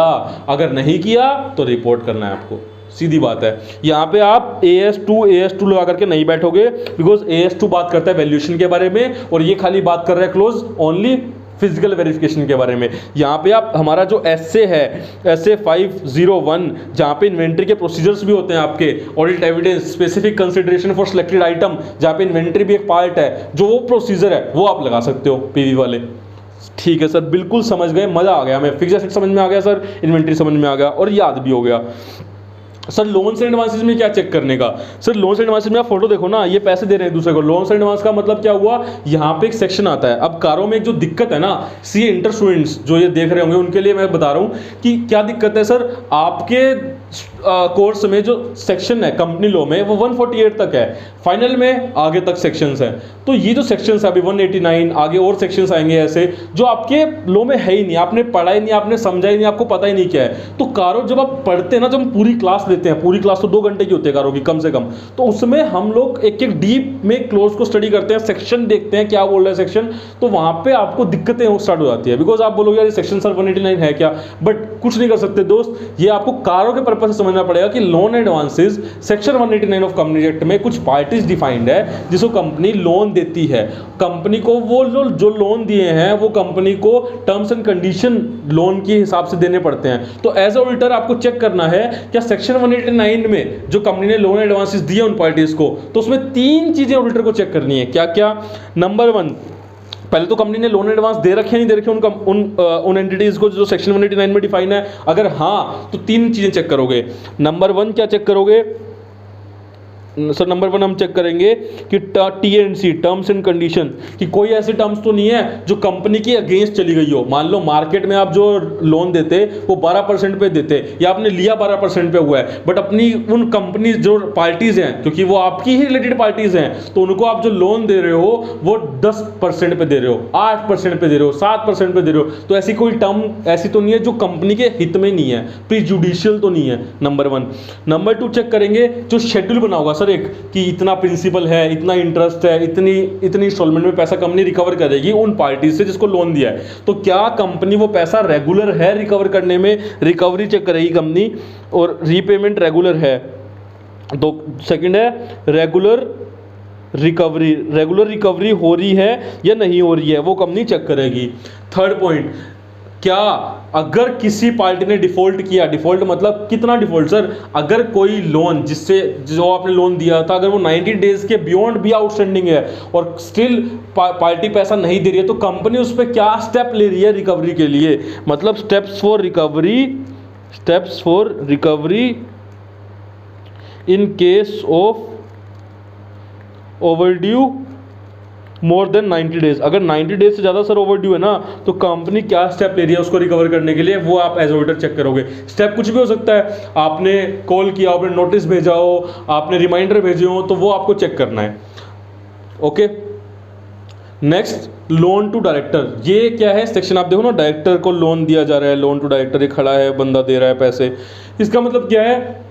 अगर नहीं किया तो रिपोर्ट करना है आपको, सीधी बात है। यहां पे आप AS2 लगा करके नहीं बैठोगे, बिकॉज AS2 बात करता है वैल्यूएशन के बारे में और ये खाली बात कर रहा है क्लोज ओनली फिजिकल वेरिफिकेशन के बारे में। यहाँ पे आप हमारा जो एसए है, एसए 501, जहाँ पे इन्वेंट्री के प्रोसीजर्स भी होते हैं आपके, audit evidence, specific consideration for selected item, जहाँ पे इन्वेंट्री भी एक पार्ट है, जो वो प्रोसीजर है वो आप लगा सकते हो पीवी वाले। ठीक है सर, बिल्कुल समझ गए, मजा आ गया, हमें फिक्स एसेट समझ में आ गया सर, इन्वेंट्री समझ में आ गया और याद भी हो गया। सर लोन्स एंड एडवांसेस में क्या चेक करने का? सर लोन्स एंड एडवांसेस में आप फोटो देखो ना, ये पैसे दे रहे हैं दूसरे को। लोन्स एंड एडवांस का मतलब क्या हुआ, यहाँ पे एक सेक्शन आता है। अब कारों में एक जो दिक्कत है ना, सीए इंटर स्टूडेंट्स जो ये देख रहे होंगे उनके लिए मैं बता रहा हूँ कि क्या दिक्कत है सर। आपके कोर्स में जो सेक्शन है कंपनी लॉ में वो 148 तक है, फाइनल में आगे तक सेक्शंस हैं। तो ये जो सेक्शंस है अभी 189 आगे और सेक्शंस आएंगे ऐसे, जो आपके लॉ में है ही नहीं, आपने पढ़ा ही नहीं, आपने समझा ही नहीं, आपको पता ही नहीं क्या है। तो कारों जब आप पढ़ते हैं ना, जब हम पूरी क्लास लेते हैं, पूरी क्लास तो 2 घंटे की होती है कारों की कम से कम, तो उसमें हम लोग एक एक डीप में क्लोज को स्टडी करते हैं, सेक्शन देखते हैं क्या बोल रहा है सेक्शन। तो वहां पे आपको दिक्कतें स्टार्ट हो जाती है, बिकॉज आप बोलोगे यार सेक्शन सर 189 है क्या, बट कुछ नहीं कर सकते दोस्त, ये आपको कारों के पर्पज से समझना पड़ेगा कि loan advances section 189 of company act में कुछ पार्टीज डिफाइंड है जिसको कंपनी लोन देती है। कंपनी को वो जो लोन दिए हैं वो कंपनी को टर्म्स एंड कंडीशन लोन के हिसाब से देने पड़ते हैं। तो एज ऑडिटर आपको चेक करना है क्या सेक्शन 189 में जो कंपनी ने लोन एडवांसेस दिए उन पार्टीज को, तो उसमें 3 चीजें ऑडिटर को चेक करनी है। क्या क्या? नंबर 1, पहले तो कंपनी ने लोन एडवांस दे रखे नहीं दे रखे उन एंटिटीज को जो सेक्शन 189 में डिफाइन है। अगर हाँ तो 3 चीजें चेक करोगे। नंबर 1 क्या चेक करोगे सर? नंबर 1 हम चेक करेंगे कि TNC, टर्म्स एंड कंडीशन, कि कोई ऐसी टर्म्स तो नहीं है जो कंपनी की अगेंस्ट चली गई हो। मान लो मार्केट में आप जो लोन देते वो 12% पे देते या आपने लिया 12% पे हुआ है, बट अपनी उन कंपनी जो पार्टीज हैं, क्योंकि वो आपकी ही रिलेटेड पार्टीज हैं, तो उनको आप जो लोन दे रहे हो वो 10% पे दे रहे हो, 8% पे दे रहे हो, 7% पे दे रहे हो। तो ऐसी कोई टर्म ऐसी तो नहीं है जो कंपनी के हित में नहीं है, प्रीजुडिशियल तो नहीं है। नंबर 1। नंबर 2 चेक करेंगे जो शेड्यूल बना होगा सर एक, कि इतना प्रिंसिपल है, इतना इंटरेस्ट है, इतनी इंस्टॉलमेंट में पैसा कंपनी रिकवर करेगी उन पार्टी से जिसको लोन दिया है। तो क्या कंपनी वो पैसा रेगुलर है रिकवर करने में, रिकवरी चेक करेगी कंपनी, और रीपेमेंट रेगुलर है। तो सेकंड है रेगुलर रिकवरी हो रही है या नहीं हो रही है, वो कंपनी चेक करेगी। थर्ड पॉइंट, क्या अगर किसी पार्टी ने डिफॉल्ट किया, डिफॉल्ट मतलब कितना डिफॉल्ट सर? अगर कोई लोन जो आपने लोन दिया था अगर वो 90 डेज के बियॉन्ड भी आउटस्टैंडिंग है और स्टिल पार्टी पैसा नहीं दे रही है, तो कंपनी उस पर क्या स्टेप ले रही है रिकवरी के लिए? मतलब steps for recovery in case of overdue more than 90 days. अगर 90 डेज से ज़्यादा सर ओवरड्यू है ना, तो कंपनी क्या स्टेप ले रही है उसको रिकवर करने के लिए, वो आप एज ऑडिटर चेक करोगे। स्टेप कुछ भी हो सकता है, आपने कॉल किया, आपने नोटिस भेजा हो, आपने रिमाइंडर भेजे हो, तो वो आपको चेक करना है। Okay, next loan to director. ये क्या है सेक्शन? आप देखो ना, डायरेक्टर को लोन दिया जा रहा है, लोन टू डायरेक्टर, ये खड़ा है बंदा दे रहा है पैसे। इसका मतलब क्या है?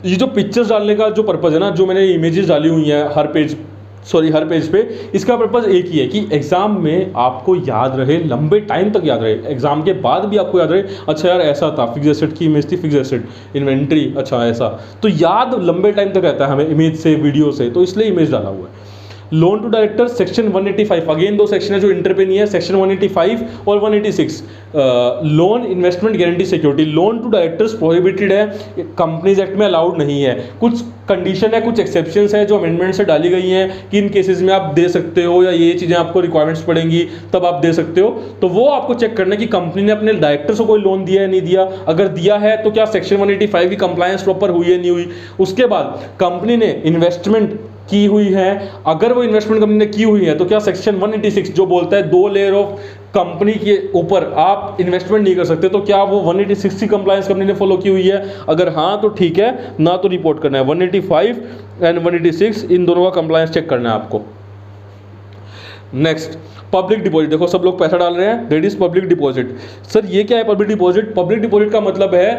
ये जो पिक्चर्स डालने का जो पर्पज़ है ना, जो मैंने इमेजेस डाली हुई हैं हर पेज पे, इसका पर्पज़ एक ही है कि एग्जाम में आपको याद रहे, लंबे टाइम तक याद रहे, एग्जाम के बाद भी आपको याद रहे। अच्छा यार ऐसा था, फिक्स एसेट की इमेज थी, फिक्स एसेट इन्वेंट्री, अच्छा ऐसा, तो याद लंबे टाइम तक रहता है हमें इमेज से, वीडियो से, तो इसलिए इमेज डाला हुआ है। Loan to director section 185, again दो सेक्शन है जो इंटर पे नहीं है, सेक्शन 185 और 186। Loan investment guarantee security, loan to directors prohibited है, कंपनीज एक्ट में अलाउड नहीं है। कुछ कंडीशन है, कुछ एक्सेप्शंस है जो अमेंडमेंट से डाली गई हैं कि इन केसेस में आप दे सकते हो, या ये चीज़ें आपको रिक्वायरमेंट्स पड़ेंगी तब आप दे सकते हो। तो वो आपको चेक करना है कि कंपनी ने अपने डायरेक्टर्स को कोई लोन दिया है नहीं दिया, अगर दिया है तो क्या सेक्शन 185 की कंप्लायंस प्रॉपर हुई है नहीं हुई। उसके बाद कंपनी ने इन्वेस्टमेंट की हुई है, अगर वो इन्वेस्टमेंट कंपनी ने की हुई है तो क्या सेक्शन 186 जो बोलता है 2 लेयर ऑफ कंपनी के ऊपर आप इन्वेस्टमेंट नहीं कर सकते, तो क्या वो 186 की कंप्लायंस कंपनी ने फॉलो की हुई है। अगर हाँ तो ठीक है, ना तो रिपोर्ट करना है। 185 एंड 186 इन दोनों का कंप्लायंस चेक करना है आपको। Next, public deposit. देखो सब लोग पैसा डाल रहे हैं, that is public deposit. Sir ये क्या है पब्लिक डिपॉजिट? पब्लिक डिपॉजिट का मतलब है,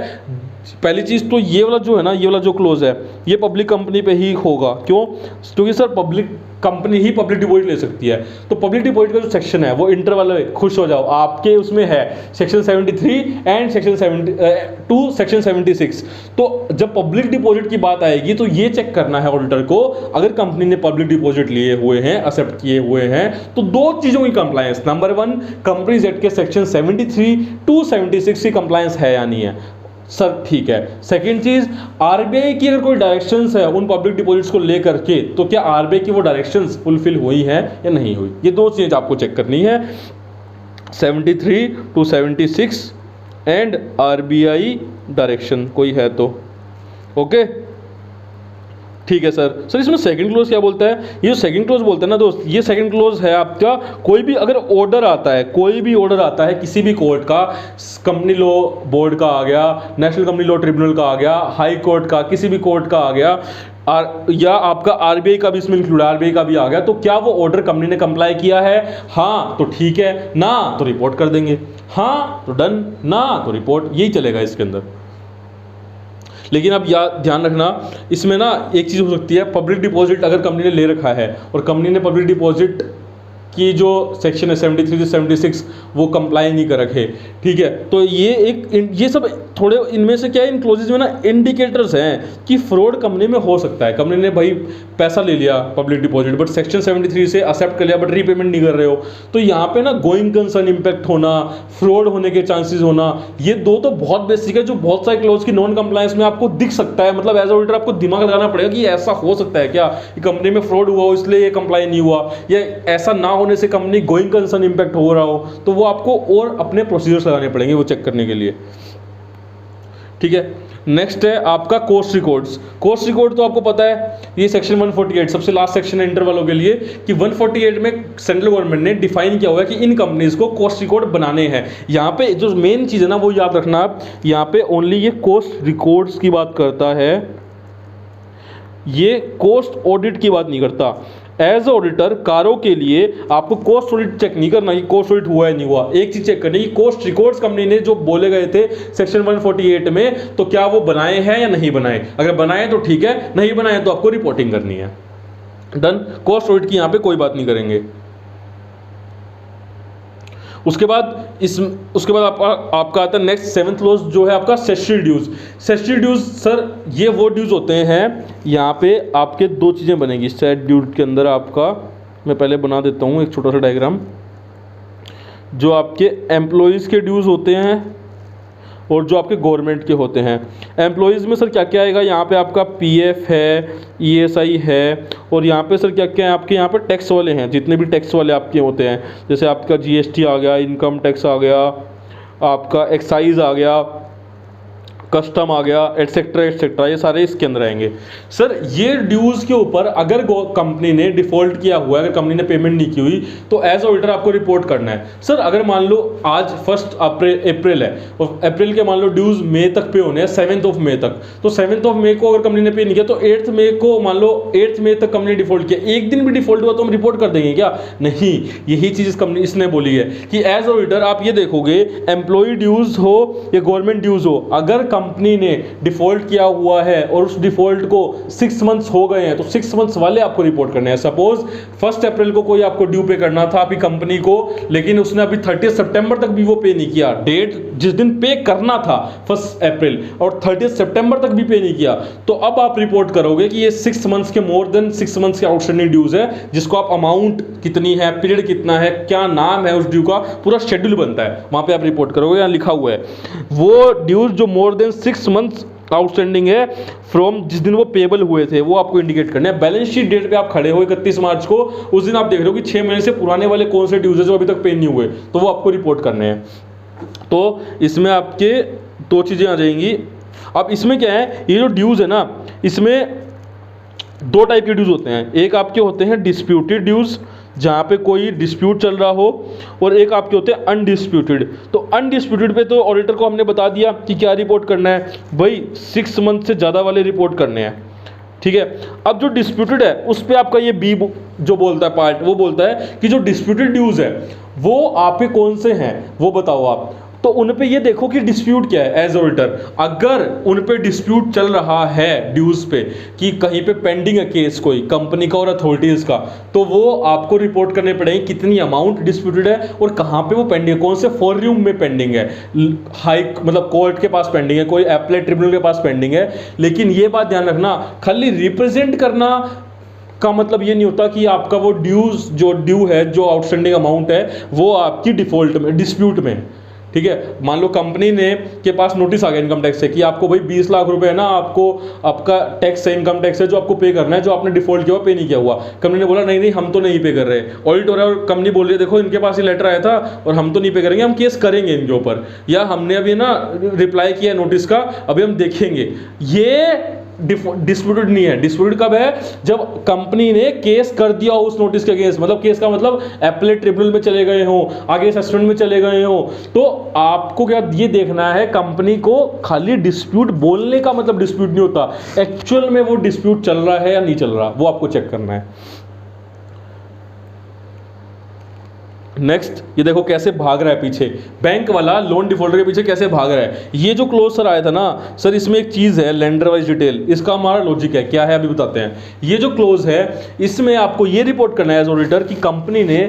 पहली चीज तो ये वाला जो है ना, ये वाला जो क्लोज है ये पब्लिक कंपनी पे ही होगा। क्यों? क्योंकि सर पब्लिक कंपनी ही पब्लिक डिपॉजिट ले सकती है। तो पब्लिक डिपॉजिट का जो सेक्शन है वो इंटर वाले, खुश हो जाओ आपके उसमें है सेक्शन 73 एंड सेक्शन 72 सेक्शन 76। तो जब पब्लिक डिपॉजिट की बात आएगी तो ये चेक करना है ऑडिटर को, अगर कंपनी ने पब्लिक डिपॉजिट लिए हुए हैं, एक्सेप्ट किए हुए हैं, तो दो चीजों की कंप्लायंस, नंबर 1 कंपनीज एक्ट के सेक्शन 73 टू 76 की कंप्लायंस है या नहीं है। सर ठीक है। सेकंड चीज, आरबीआई की अगर कोई डायरेक्शंस है उन पब्लिक डिपॉजिट्स को लेकर के, तो क्या आरबीआई की वो डायरेक्शंस फुलफिल हुई है या नहीं हुई। ये दो चीज आपको चेक करनी है, 73 टू 76 एंड आरबीआई डायरेक्शन कोई है तो ओके। ठीक है सर इसमें सेकंड क्लोज क्या बोलता है? ये जो सेकंड क्लोज बोलते हैं ना दोस्त, ये सेकंड क्लोज है आपका, कोई भी अगर ऑर्डर आता है, कोई भी ऑर्डर आता है किसी भी कोर्ट का, कंपनी लॉ बोर्ड का आ गया, नेशनल कंपनी लॉ ट्रिब्यूनल का आ गया, हाई कोर्ट का, किसी भी कोर्ट का आ गया, या आपका आरबीआई का भी इसमें इंक्लूड, आरबीआई का भी आ गया, तो क्या वो ऑर्डर कंपनी ने कंप्लाई किया है? हाँ तो ठीक है, ना तो रिपोर्ट कर देंगे, हाँ तो डन, ना तो रिपोर्ट, यही चलेगा इसके अंदर। लेकिन अब याद ध्यान रखना, इसमें ना एक चीज़ हो सकती है, पब्लिक डिपॉजिट अगर कंपनी ने ले रखा है और कंपनी ने पब्लिक डिपॉजिट की जो सेक्शन है 73 से 76 वो कंप्लाई नहीं कर रखे, ठीक है, तो ये सब थोड़े इनमें से क्या है, इन क्लोजेज में ना इंडिकेटर्स हैं कि फ्रॉड कंपनी में हो सकता है। कंपनी ने भाई पैसा ले लिया पब्लिक डिपॉजिट, बट सेक्शन 73 से एक्सेप्ट कर लिया, बट रीपेमेंट नहीं कर रहे हो, तो यहाँ पे ना गोइंग कंसर्न इम्पैक्ट होना, फ्रॉड होने के चांसेस होना, ये दो तो बहुत बेसिक है जो बहुत सारे क्लोज की नॉन कंप्लायंस में आपको दिख सकता है। मतलब एज ऑडिटर आपको दिमाग लगाना पड़ेगा कि ऐसा हो सकता है क्या कि कंपनी में फ्रॉड हुआ हो इसलिए ये कंप्लाई नहीं हुआ, या ऐसा ना होने से कंपनी गोइंग कंसर्न इम्पैक्ट हो रहा हो, तो वो आपको और अपने प्रोसीजर्स लगाने पड़ेंगे वो चेक करने के लिए, ठीक है। नेक्स्ट है आपका कॉस्ट रिकॉर्ड्स। कॉस्ट रिकॉर्ड तो आपको पता है ये सेक्शन 148 सबसे लास्ट सेक्शन है इंटर वालों के लिए, कि 148 में सेंट्रल गवर्नमेंट ने डिफाइन किया हुआ है कि इन कंपनीज को कॉस्ट रिकॉर्ड बनाने हैं। यहाँ पे जो मेन चीज़ है ना वो याद रखना आप, यहाँ पे ओनली ये कॉस्ट रिकॉर्ड्स की बात करता है, ये कॉस्ट ऑडिट की बात नहीं करता। एज ऑडिटर कारों के लिए आपको कॉस्ट ऑडिट चेक नहीं करना कि कॉस्ट ऑडिट हुआ है नहीं हुआ, एक चीज चेक करनी कि कॉस्ट रिकॉर्ड्स कंपनी ने जो बोले गए थे सेक्शन 148 में, तो क्या वो बनाए हैं या नहीं बनाए। अगर बनाए तो ठीक है, नहीं बनाए तो आपको रिपोर्टिंग करनी है, डन। कॉस्ट ऑडिट की यहां पे कोई बात नहीं करेंगे। उसके बाद आपका आता है नेक्स्ट 7th क्लॉज जो है आपका statutory dues. Statutory dues sir ये वो ड्यूज होते हैं, यहाँ पे आपके दो चीज़ें बनेगी स्टैट ड्यूज के अंदर आपका, मैं पहले बना देता हूँ एक छोटा सा डायग्राम। जो आपके एम्प्लॉयज़ के ड्यूज होते हैं और जो आपके गवर्नमेंट के होते हैं। एम्प्लॉयज़ में सर क्या क्या आएगा, यहाँ पे आपका पीएफ है, ईएसआई है, और यहाँ पे सर क्या क्या है आपके, यहाँ पे टैक्स वाले हैं, जितने भी टैक्स वाले आपके होते हैं, जैसे आपका जीएसटी आ गया, इनकम टैक्स आ गया, आपका एक्साइज आ गया, कस्टम आ गया, एटसेट्रा एटसेट्रा, ये सारे इसके अंदर आएंगे। सर ये ड्यूज़ के ऊपर अगर कंपनी ने डिफॉल्ट किया हुआ है, अगर कंपनी ने पेमेंट नहीं की हुई, तो एज ऑडिटर आपको रिपोर्ट करना है। सर अगर मान लो आज 1 अप्रैल है और अप्रैल के मान लो ड्यूज़ मई तक पे होने हैं, 7 मई तक, तो 7 मई को अगर कंपनी ने पे नहीं किया तो 8 मई को मान लो 8 मई तक कंपनी ने डिफॉल्ट किया, एक दिन भी डिफॉल्ट हुआ तो हम रिपोर्ट कर देंगे क्या? नहीं, यही चीज़ कंपनी इसने बोली है कि एज ऑडिटर आप ये देखोगे एम्प्लॉय ड्यूज़ हो या गवर्नमेंट ड्यूज़ हो, अगर कंपनी ने डिफॉल्ट किया हुआ है और उस डिफॉल्ट को 6 मंथ्स हो गए हैं, तो 6 मंथ्स वाले आपको रिपोर्ट करने हैं। सपोज 1 अप्रैल को कोई आपको ड्यू पे करना था आपकी कंपनी को, लेकिन उसने अभी 30 सितंबर तक भी वो पे नहीं किया। डेट जिस दिन पे करना था 1 अप्रैल और 30 सितंबर तक भी पे नहीं किया, तो अब आप रिपोर्ट करोगे कि ये 6 मंथ्स के, मोर देन 6 मंथ्स के आउटस्टैंडिंग ड्यूज है, जिसको आप अमाउंट कितनी है, पीरियड कितना है, क्या नाम है उस ड्यू का, पूरा शेड्यूल बनता है, वहां पे आप रिपोर्ट करोगे। यहाँ लिखा हुआ है वो ड्यूज जो मोर देन 6 मंथ्स आउटस्टैंडिंग है फ्रॉम जिस दिन वो पेबल हुए थे, वो आपको इंडिकेट करने हैं। बैलेंस शीट डेट पे आप खड़े हो 31 मार्च को, उस दिन आप देख रहे हो कि 6 महीने से पुराने वाले कौन से ड्यूज है जो अभी तक पे नहीं हुए, तो वो आपको रिपोर्ट करने हैं। तो इसमें आपके 2 चीजें आ जाएंगी। अब इसमें क्या है, ये जो ड्यूज है ना, इसमें 2 टाइप के ड्यूज होते हैं। एक आपके होते हैं डिस्प्यूटेड ड्यूज, जहाँ पे कोई डिस्प्यूट चल रहा हो, और एक आपके होते हैं अनडिस्प्यूटेड। तो अनडिस्प्यूटेड पे तो ऑडिटर को हमने बता दिया कि क्या रिपोर्ट करना है, भाई 6 मंथ से ज़्यादा वाले रिपोर्ट करने हैं, ठीक है। अब जो डिस्प्यूटेड है उस पे आपका ये बी जो बोलता है पार्ट, वो बोलता है कि जो डिस्प्यूटेड ड्यूज है वो आपके कौन से हैं वो बताओ आप। तो उन पे ये देखो कि डिस्प्यूट क्या है एज ऑडिटर। अगर उन पे डिस्प्यूट चल रहा है ड्यूज पे, कि कहीं पे पेंडिंग है केस कोई कंपनी का और अथॉरिटीज का, तो वो आपको रिपोर्ट करने पड़ेंगे कितनी अमाउंट डिस्प्यूटेड है और कहाँ पे वो पेंडिंग है, कौन से फॉर्म में पेंडिंग है, हाई मतलब कोर्ट के पास पेंडिंग है, कोई एप्लेट ट्रिब्यूनल के पास पेंडिंग है। लेकिन ये बात ध्यान रखना, खाली रिप्रेजेंट करना का मतलब ये नहीं होता कि आपका वो ड्यूज जो ड्यू है, जो आउटस्टैंडिंग अमाउंट है, वो आपकी डिफॉल्ट में, डिस्प्यूट में, ठीक है। मान लो कंपनी ने के पास नोटिस आ गया इनकम टैक्स से कि आपको भाई 20 लाख रुपए है ना, आपको आपका टैक्स है, इनकम टैक्स है जो आपको पे करना है, जो आपने डिफॉल्ट किया हुआ पे नहीं किया हुआ। कंपनी ने बोला नहीं नहीं हम तो नहीं पे कर रहे, ऑडिट हो रहा है और कंपनी बोल रही है देखो इनके पास ये लेटर आया था और हम तो नहीं पे करेंगे, हम केस करेंगे इनके ऊपर, या हमने अभी ना रिप्लाई किया नोटिस का, अभी हम देखेंगे। ये डिस्प्यूटेड नहीं है। डिस्प्यूटेड कब है, जब कंपनी ने केस कर दिया उस नोटिस के अगेंस्ट, मतलब केस का मतलब एप्लेट ट्रिब्यूनल में चले गए हो, आगे सस्पेंड में चले गए हो। तो आपको क्या ये देखना है, कंपनी को खाली डिस्प्यूट बोलने का मतलब डिस्प्यूट नहीं होता, एक्चुअल में वो डिस्प्यूट चल रहा है या नहीं चल रहा, वो आपको चेक करना है। नेक्स्ट ये देखो कैसे भाग रहा है पीछे, बैंक वाला लोन डिफॉल्टर के पीछे कैसे भाग रहा है। ये जो क्लोज सर आया था ना सर, इसमें एक चीज़ है लेंडर वाइज डिटेल, इसका हमारा लॉजिक है, क्या है अभी बताते हैं। ये जो क्लोज है इसमें आपको ये रिपोर्ट करना है एज ऑडिटर कि कंपनी ने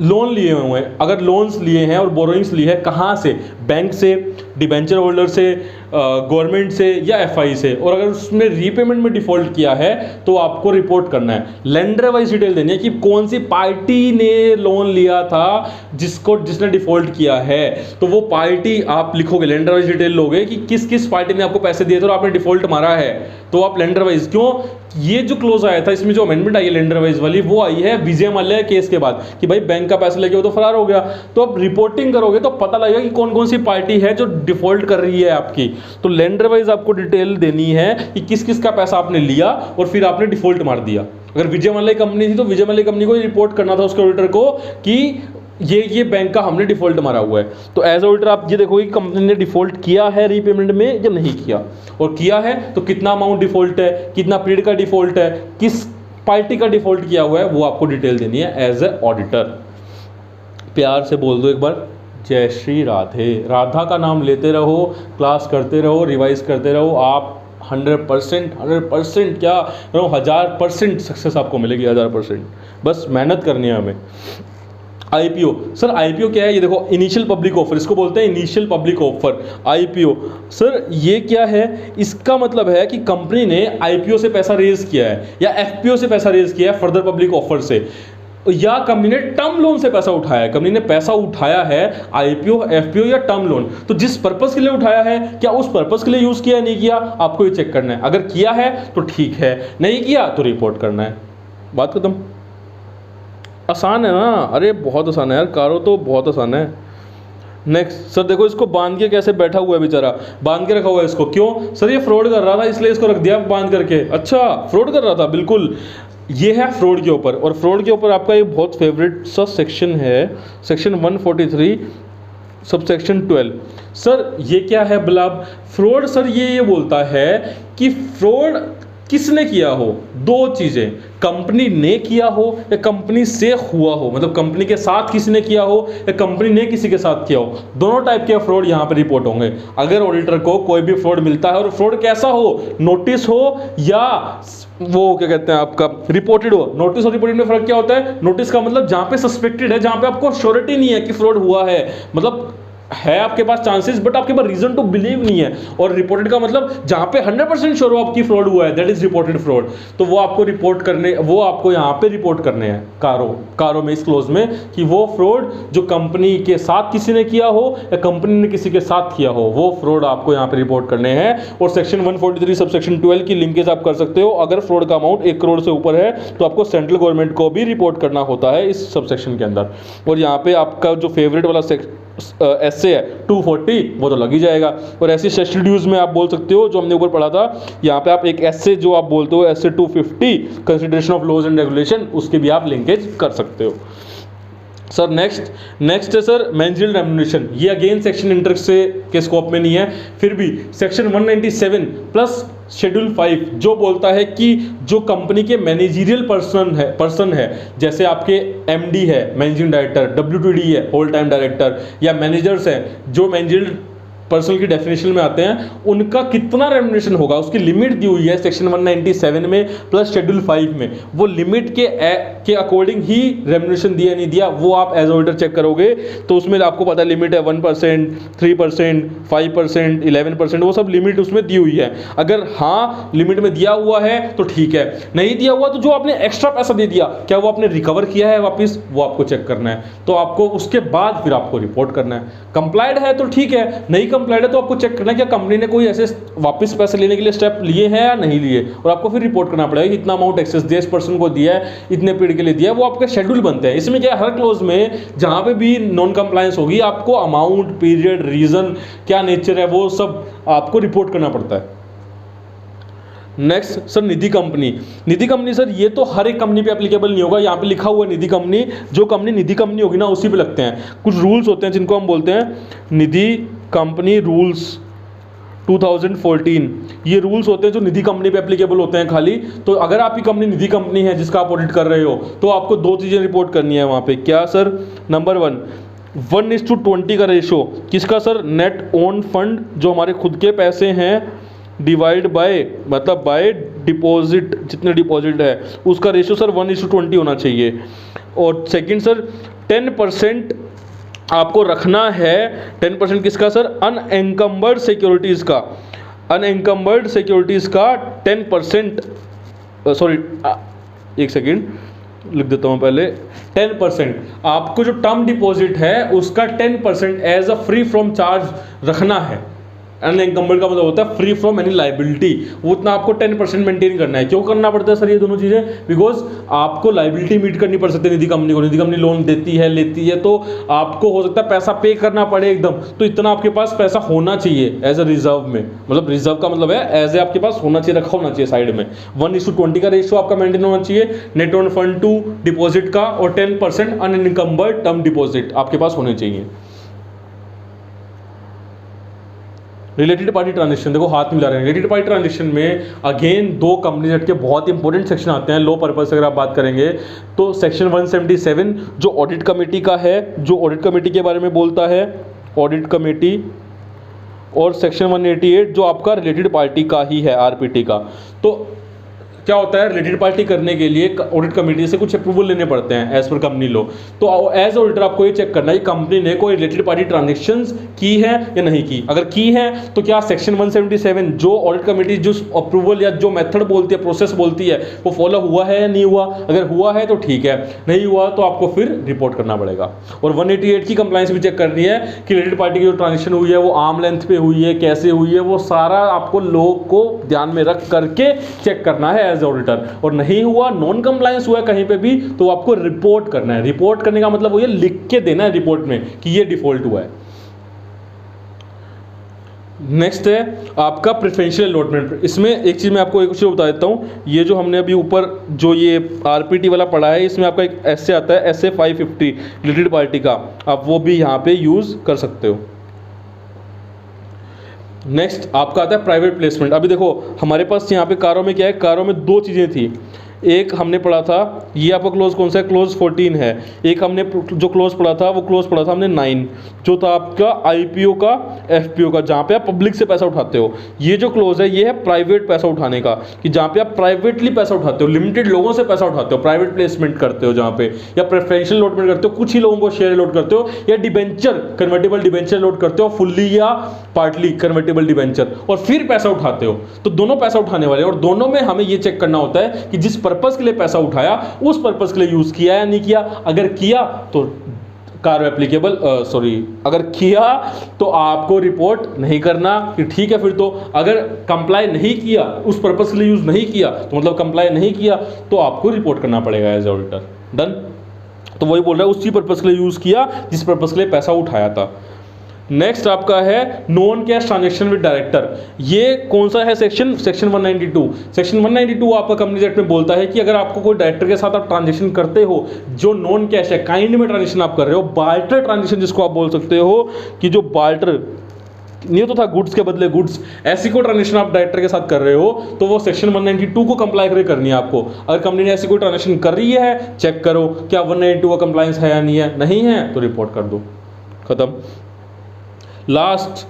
लोन लिए हुए हैं, अगर लोन्स लिए हैं और बोरोइंग्स ली है, कहाँ से, बैंक से, डिबेंचर होल्डर से, गवर्नमेंट से या एफआई से, और अगर उसमें रीपेमेंट में डिफॉल्ट किया है तो आपको रिपोर्ट करना है। लेंडर वाइज डिटेल देनी है कि कौन सी पार्टी ने लोन लिया था जिसने डिफॉल्ट किया है, तो वो पार्टी आप लिखोगे, लेंडर वाइज डिटेल लोगे कि किस किस पार्टी ने आपको पैसे दिए थे और आपने डिफॉल्ट मारा है, तो आप लेंडर वाइज। क्यों, ये जो क्लोज आया था इसमें जो अमेंडमेंट आई है लेंडर वाइज वाली, वो आई है विजय माल्या केस के बाद कि भाई बैंक का पैसा लेके वो तो फरार हो गया, तो आप रिपोर्टिंग करोगे तो पता लगेगा कि कौन कौन सी पार्टी है जो डिफॉल्ट कर रही है आपकी। तो लेंडर वाइज आपको डिटेल देनी है कि किस किस का पैसा आपने लिया और फिर आपने डिफॉल्ट मार दिया। अगर विजय माल्या कंपनी थी तो विजय माल्या कंपनी को रिपोर्ट करना था उसके ऑडिटर को कि ये बैंक का हमने डिफॉल्ट मारा हुआ है। तो एज ऑडिटर आप ये देखो कि कंपनी ने डिफॉल्ट किया है रीपेमेंट में या नहीं किया, और किया है तो कितना अमाउंट डिफॉल्ट है, कितना पीरियड का डिफॉल्ट है, किस पार्टी का डिफॉल्ट किया हुआ है, वो आपको डिटेल देनी है एज ए ऑडिटर। प्यार से बोल दो एक बार, जय श्री राधे। राधा का नाम लेते रहो, क्लास करते रहो, रिवाइज करते रहो, आप 100% क्या 1000% सक्सेस आपको मिलेगी, 1000%। बस मेहनत करनी है हमें। आईपीओ, सर आईपीओ क्या है, ये देखो इनिशियल पब्लिक ऑफर, इसको बोलते हैं initial public offer. IPO sir ये क्या है, इसका मतलब है कि कंपनी ने आईपीओ से पैसा रेज किया है या एफपीओ से पैसा रेज किया है फर्दर पब्लिक ऑफर से, या कंपनी ने टर्म लोन से पैसा उठाया है। कंपनी ने पैसा उठाया है आईपीओ, एफपीओ या टर्म लोन, तो जिस पर्पस के लिए उठाया है क्या उस पर्पस के लिए यूज किया नहीं किया, आपको ये चेक करना है। अगर किया है तो ठीक है, नहीं किया तो रिपोर्ट करना है, बात खत्म। आसान है ना, अरे बहुत आसान है यार, कारो तो बहुत आसान है। नेक्स्ट सर देखो इसको बांध के कैसे बैठा हुआ है बेचारा, बांध के रखा हुआ है इसको, क्यों सर ये फ्रॉड कर रहा था इसलिए इसको रख दिया बांध करके। अच्छा फ्रॉड कर रहा था, बिल्कुल ये है फ्रॉड के ऊपर। और फ्रॉड के ऊपर आपका एक बहुत फेवरेट सा सेक्शन है, सेक्शन 143 सबसेक्शन 12। सर ये क्या है, ब्लब फ्रॉड, सर ये बोलता है कि फ्रॉड किसने किया हो, दो चीजें, कंपनी ने किया हो या कंपनी से हुआ हो, मतलब कंपनी के साथ किसी ने किया हो या कंपनी ने किसी के साथ किया हो, दोनों टाइप के फ्रॉड यहां पर रिपोर्ट होंगे। अगर ऑडिटर को कोई भी फ्रॉड मिलता है और फ्रॉड कैसा हो, नोटिस हो या वो क्या कहते हैं आपका रिपोर्टेड हो। नोटिस और रिपोर्टेड में फर्क क्या होता है, नोटिस का मतलब जहां पे सस्पेक्टेड है, जहां पे आपको श्योरिटी नहीं है कि फ्रॉड हुआ है, मतलब है आपके पास चांसेस बट आपके पास रीजन टू बिलीव नहीं है। और रिपोर्टेड का मतलब जहां पे 100% श्योर हो आपकी फ्रॉड हुआ है, दैट इज रिपोर्टेड फ्रॉड। तो वो आपको रिपोर्ट करने, वो आपको यहां पे रिपोर्ट करने हैं कारों में, इस क्लोज में, कि वो फ्रॉड जो कंपनी के साथ किसी ने किया हो या कंपनी ने किसी के साथ किया हो, वो फ्रॉड आपको यहां पे रिपोर्ट करने हैं। और सेक्शन 143 सब सेक्शन 12 की लिंकेज आप कर सकते हो। अगर फ्रॉड का अमाउंट 1 करोड़ से ऊपर है तो आपको सेंट्रल गवर्नमेंट को भी रिपोर्ट करना होता है इस सब सेक्शन के अंदर। और यहाँ पे आपका जो फेवरेट वाला एसए है 240, वो तो लग ही जाएगा। और ऐसी शेड्यूल्स में आप बोल सकते हो जो हमने ऊपर पढ़ा था, यहाँ पे आप एक एसए जो आप बोलते हो SA 250 consideration of laws and regulation, उसकी भी आप लिंकेज कर सकते हो। सर नेक्स्ट है सर मैनेजरियल रेम्युनरेशन। ये अगेन सेक्शन इंटर से के स्कोप में नहीं है, फिर भी सेक्शन 197 प्लस शेड्यूल 5 जो बोलता है कि जो कंपनी के मैनेजरियल पर्सन है, जैसे आपके एमडी है मैनेजिंग डायरेक्टर, डब्ल्यूटीडी है होल टाइम डायरेक्टर, या मैनेजर्स हैं जो मैनेजरियल पर्सनल की डेफिनेशन में आते हैं, उनका कितना रेम्युनरेशन होगा उसकी लिमिट दी हुई है सेक्शन 197 में प्लस शेड्यूल 5 में। वो लिमिट के अकॉर्डिंग ही रेम्युनरेशन दिया नहीं दिया वो आप एज ऑडिटर चेक करोगे तो उसमें आपको पता लिमिट है 1%, 3%, 5%, 11%, वो सब लिमिट उसमें दी हुई है। अगर हाँ लिमिट में दिया हुआ है तो ठीक है, नहीं दिया हुआ तो जो आपने एक्स्ट्रा पैसा दे दिया क्या वो आपने रिकवर किया है वापस, वो आपको चेक करना है। तो आपको उसके बाद फिर आपको रिपोर्ट करना है। कंप्लाइड है तो ठीक है, नहीं कंप्लाइड है तो आपको चेक करना है कि कंपनी ने कोई ऐसे वापस पैसे लेने के लिए स्टेप लिए हैं या नहीं लिए, और आपको फिर रिपोर्ट करना पड़ेगा कि इतना अमाउंट एक्सेस दिया इस पर्सन को दिया है, इतने पीरियड के लिए दिया है। वो आपके शेड्यूल बनते हैं। इसमें क्या है, हर क्लोज में जहां पे भी नॉन कंप्लायंस होगी आपको अमाउंट, पीरियड, रीजन, क्या नेचर है, वो सब आपको रिपोर्ट करना पड़ता है। नेक्स्ट सर निधि कंपनी सर ये तो हर एक कंपनी पे एप्लीकेबल नहीं होगा। यहाँ पे लिखा हुआ है निधि कंपनी, जो कंपनी निधि कंपनी होगी ना उसी पे लगते हैं। कुछ रूल्स होते हैं जिनको हम बोलते हैं निधि कंपनी रूल्स 2014। ये रूल्स होते हैं जो निधि कंपनी पे एप्लीकेबल होते हैं खाली। तो अगर आपकी कंपनी निधि कंपनी है जिसका आप ऑडिट कर रहे हो तो आपको दो चीज़ें रिपोर्ट करनी है वहाँ पे। क्या सर, नंबर 1:20 का रेशो किसका सर, नेट ओन फंड जो हमारे खुद के पैसे हैं डिवाइड बाय मतलब बाय डिपॉजिट, जितने डिपॉजिट है उसका रेशो सर 1:20 होना चाहिए। और सेकंड सर 10% आपको रखना है। 10% किसका सर, अनएंकम्बर्ड सिक्योरिटीज़ का, अनएंकम्बर्ड सिक्योरिटीज़ का 10%, सॉरी एक सेकेंड लिख देता हूँ पहले, 10% आपको जो टर्म डिपॉजिट है उसका 10% as a free from charge रखना है। अनएंकम्बर्ड का मतलब होता है फ्री फ्रॉम एनी लाइबिलिटी, वो उतना आपको 10% मेंटेन करना है। क्यों करना पड़ता है सर ये दोनों चीज़ें, बिकॉज आपको लाइबिलिटी मीट करनी पड़ सकती है निधि कंपनी को। निधि कंपनी लोन देती है, लेती है, तो आपको हो सकता है पैसा पे करना पड़े एकदम, तो इतना आपके पास पैसा होना चाहिए एज अ रिजर्व में। मतलब रिजर्व का मतलब है एज ए आपके पास होना चाहिए, रखा होना चाहिए साइड में। 1:20 का रेशियो आपका मेंटेन होना चाहिए, net on fund to deposit का, और 10% अनएंकम्बर्ड टर्म डिपॉजिट आपके पास होने चाहिए। रिलेटेड पार्टी ट्रांजेक्शन, देखो हाथ मिला रहे हैं। रिलेटेड पार्टी ट्रांजेक्शन में अगेन दो कंपनी एक्ट के बहुत इंपॉर्टेंट सेक्शन आते हैं। लो पर्पस अगर आप बात करेंगे तो सेक्शन 177 जो ऑडिट कमेटी का है, जो ऑडिट कमेटी के बारे में बोलता है, ऑडिट कमेटी, और सेक्शन 188 जो आपका रिलेटेड पार्टी का ही है, आरपीटी का। तो क्या होता है, रिलेटेड पार्टी करने के लिए ऑडिट कमेटी से कुछ अप्रूवल लेने पड़ते हैं एज पर कंपनी लो। तो एज ऑडिटर आपको ये चेक करना है कि कंपनी ने कोई रिलेटेड पार्टी ट्रांजेक्शंस की है या नहीं की। अगर की है तो क्या सेक्शन 177 जो ऑडिट कमेटी जो अप्रूवल या जो मेथड बोलती है, प्रोसेस बोलती है, वो फॉलो हुआ है या नहीं हुआ। अगर हुआ है तो ठीक है, नहीं हुआ तो आपको फिर रिपोर्ट करना पड़ेगा। और 188 की कंप्लायंस भी चेक करनी है कि रिलेटेड पार्टी की जो ट्रांजेक्शन हुई है वो आर्म लेंथ पे हुई है, कैसे हुई है, वो सारा आपको लोग को ध्यान में रख करके चेक करना है एज ऑडिटर। और नहीं हुआ, नॉन कंप्लायंस हुआ कहीं पे भी, तो आपको रिपोर्ट करना है। रिपोर्ट करने का मतलब वो ये लिख के देना है रिपोर्ट में कि ये डिफॉल्ट हुआ है। नेक्स्ट है आपका प्रेफरेंशियल अलॉटमेंट। इसमें एक चीज मैं आपको एक चीज बता देता हूं, ये जो हमने अभी ऊपर जो ये आरपीटी वाला पढ़ा है, इसमें आपका एक एसए आता है, एसए 550 रिलेटेड पार्टी का, आप वो भी यहां पे यूज कर सकते हो। नेक्स्ट आपका आता है प्राइवेट प्लेसमेंट। अभी देखो हमारे पास यहाँ पे कारों में क्या है, कारों में दो चीज़ें थी। एक हमने पढ़ा था, ये आपका क्लोज कौन सा है, क्लोज 14 है। एक हमने जो क्लोज पढ़ा था वो क्लोज पढ़ा था हमने 9, जो था आपका आईपीओ का, एफपीओ का, जहाँ पे आप पब्लिक से पैसा उठाते हो। ये जो क्लोज है ये है प्राइवेट पैसा उठाने का, कि जहाँ पे आप प्राइवेटली पैसा उठाते हो, लिमिटेड लोगों से पैसा उठाते हो, प्राइवेट प्लेसमेंट करते हो जहाँ पे, या प्रेफरेंशियल अलॉटमेंट करते हो, कुछ ही लोगों को शेयर अलॉट करते हो, या डिबेंचर कन्वर्टेबल डिबेंचर अलॉट करते हो, फुल्ली या पार्टली कन्वर्टेबल डिबेंचर, और फिर पैसा उठाते हो। तो दोनों पैसा उठाने वाले, और दोनों में हमें ये चेक करना होता है कि जिस पर्पस के लिए पैसा उठाया उस पर्पस के लिए यूज किया या नहीं किया। अगर किया तो कार एप्लीकेबल, अगर किया तो आपको रिपोर्ट नहीं करना कि ठीक है। फिर तो अगर कंप्लाई नहीं किया, उस पर्पस के लिए यूज नहीं किया, तो मतलब कंप्लाई नहीं किया, तो आपको रिपोर्ट करना पड़ेगा एज ऑडिटर। डन। तो वही बोल रहा है उसी पर्पस के लिए यूज किया जिस पर्पस के लिए पैसा उठाया था। नेक्स्ट आपका है non cash transaction with director. ये कौन सा है सेक्शन 192। सेक्शन 192 आपका कंपनीज एक्ट में बोलता है कि अगर आपको कोई डायरेक्टर के साथ आप ट्रांजैक्शन करते हो जो नॉन कैश है, काइंड में ट्रांजैक्शन आप कर रहे हो, बार्टर ट्रांजैक्शन जिसको आप बोल सकते हो, कि जो बार्टर नहीं तो था गुड्स के बदले गुड्स, ऐसी कोई ट्रांजैक्शन आप डायरेक्टर के साथ कर रहे हो तो वो सेक्शन 192 को कंप्लाई करनी है आपको। अगर कंपनी ने ऐसी कोई ट्रांजैक्शन कर रही है, चेक करो क्या 192 का कंप्लायंस है या नहीं है, नहीं है तो रिपोर्ट कर दो, खत्म। लास्ट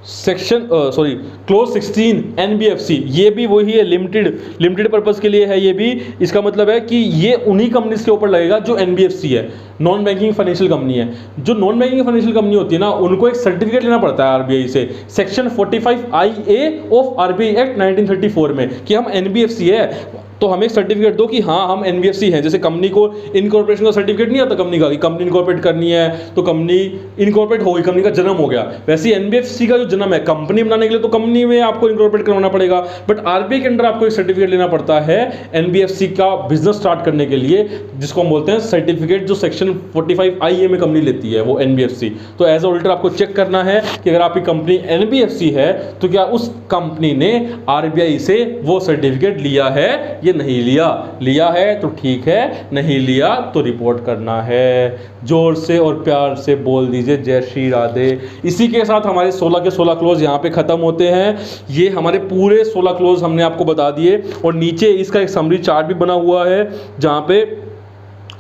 सेक्शन क्लोज 16 एनबीएफसी, ये भी वही है, लिमिटेड पर्पस के लिए है ये भी। इसका मतलब है कि ये उन्हीं कंपनीज के ऊपर लगेगा जो एनबीएफसी है, नॉन बैंकिंग फाइनेंशियल कंपनी है। जो नॉन बैंकिंग फाइनेंशियल कंपनी होती है ना, उनको एक सर्टिफिकेट लेना पड़ता है आरबीआई से, section 45IA of RBI act 1934 में, कि हम एनबीएफसी है तो हमें एक सर्टिफिकेट दो कि हाँ हम एनबीएफसी हैं। जैसे कंपनी को इनकॉर्पोरेशन का सर्टिफिकेट नहीं आता कंपनी का, कि कंपनी इनकॉर्पोरेट करनी है तो कंपनी इनकॉर्पोरेट हो गई, कंपनी का जन्म हो गया। वैसे एनबीएफसी का जो जन्म है, कंपनी बनाने के लिए तो कंपनी में आपको इनकॉर्पोरेट करवाना पड़ेगा, बट आरबीआई के अंडर आपको एक सर्टिफिकेट लेना पड़ता है एनबीएफसी का बिजनेस स्टार्ट करने के लिए, जिसको हम बोलते हैं सर्टिफिकेट, जो सेक्शन 45IA में कंपनी लेती है वो एनबीएफसी। तो एज ऑडिटर आपको चेक करना है कि अगर आपकी कंपनी एनबीएफसी है तो क्या उस कंपनी ने आरबीआई से वो सर्टिफिकेट लिया है, ये नहीं लिया है तो ठीक है, नहीं लिया तो रिपोर्ट करना है। जोर से और प्यार से बोल दीजिए जय श्री राधे। इसी के साथ हमारे 16 के 16 क्लोज यहाँ पे खत्म होते हैं। ये हमारे पूरे 16 क्लोज हमने आपको बता दिए, और नीचे इसका एक समरी चार्ट भी बना हुआ है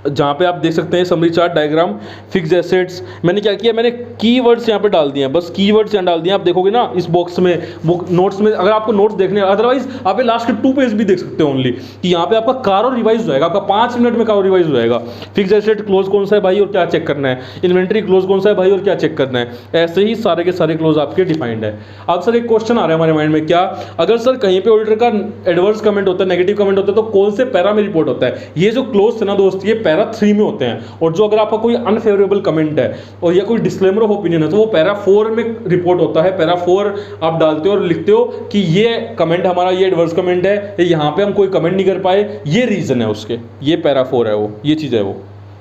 जहाँ पे आप देख सकते हैं summary chart diagram, fixed assets. मैंने क्या किया, मैंने कीवर्ड्स यहाँ पे डाल दिए हैं, बस कीवर्ड्स यहाँ डाल दिए। आप देखोगे ना इस बॉक्स में, नोट्स में, अगर आपको नोट्स देखने, अदरवाइज आप लास्ट के 2 पेज भी देख सकते हो ओनली, कि यहाँ पे आपका कारो रिवाइज हो जाएगा, आपका 5 मिनट में कारो रिवाइज हो जाएगा। फिक्स्ड एसेट क्लोज कौन सा है भाई और क्या चेक करना है, इन्वेंट्री क्लोज कौन सा है भाई और क्या चेक करना है, ऐसे ही सारे के सारे क्लोज आपके डिफाइंड है। अब सर एक क्वेश्चन आ रहा है हमारे माइंड में, क्या अगर सर कहीं पे ऑडिटर का एडवर्स कमेंट होता है, नेगेटिव कमेंट होता है, तो कौन से पैरा में रिपोर्ट होता है। ये जो क्लोज थे ना दोस्त, ये पैरा 3 में होते हैं, और जो अगर आपका कोई अनफेवरेबल कमेंट है और या कोई डिस्क्लेमर ऑफ ओपिनियन है तो वो पैरा 4 में रिपोर्ट होता है। पैरा 4 आप डालते हो और लिखते हो कि ये कमेंट हमारा, ये एडवर्स कमेंट है, यहाँ पे हम कोई कमेंट नहीं कर पाए, ये रीजन है उसके, ये पैरा 4 है, वो ये चीज़ है, वो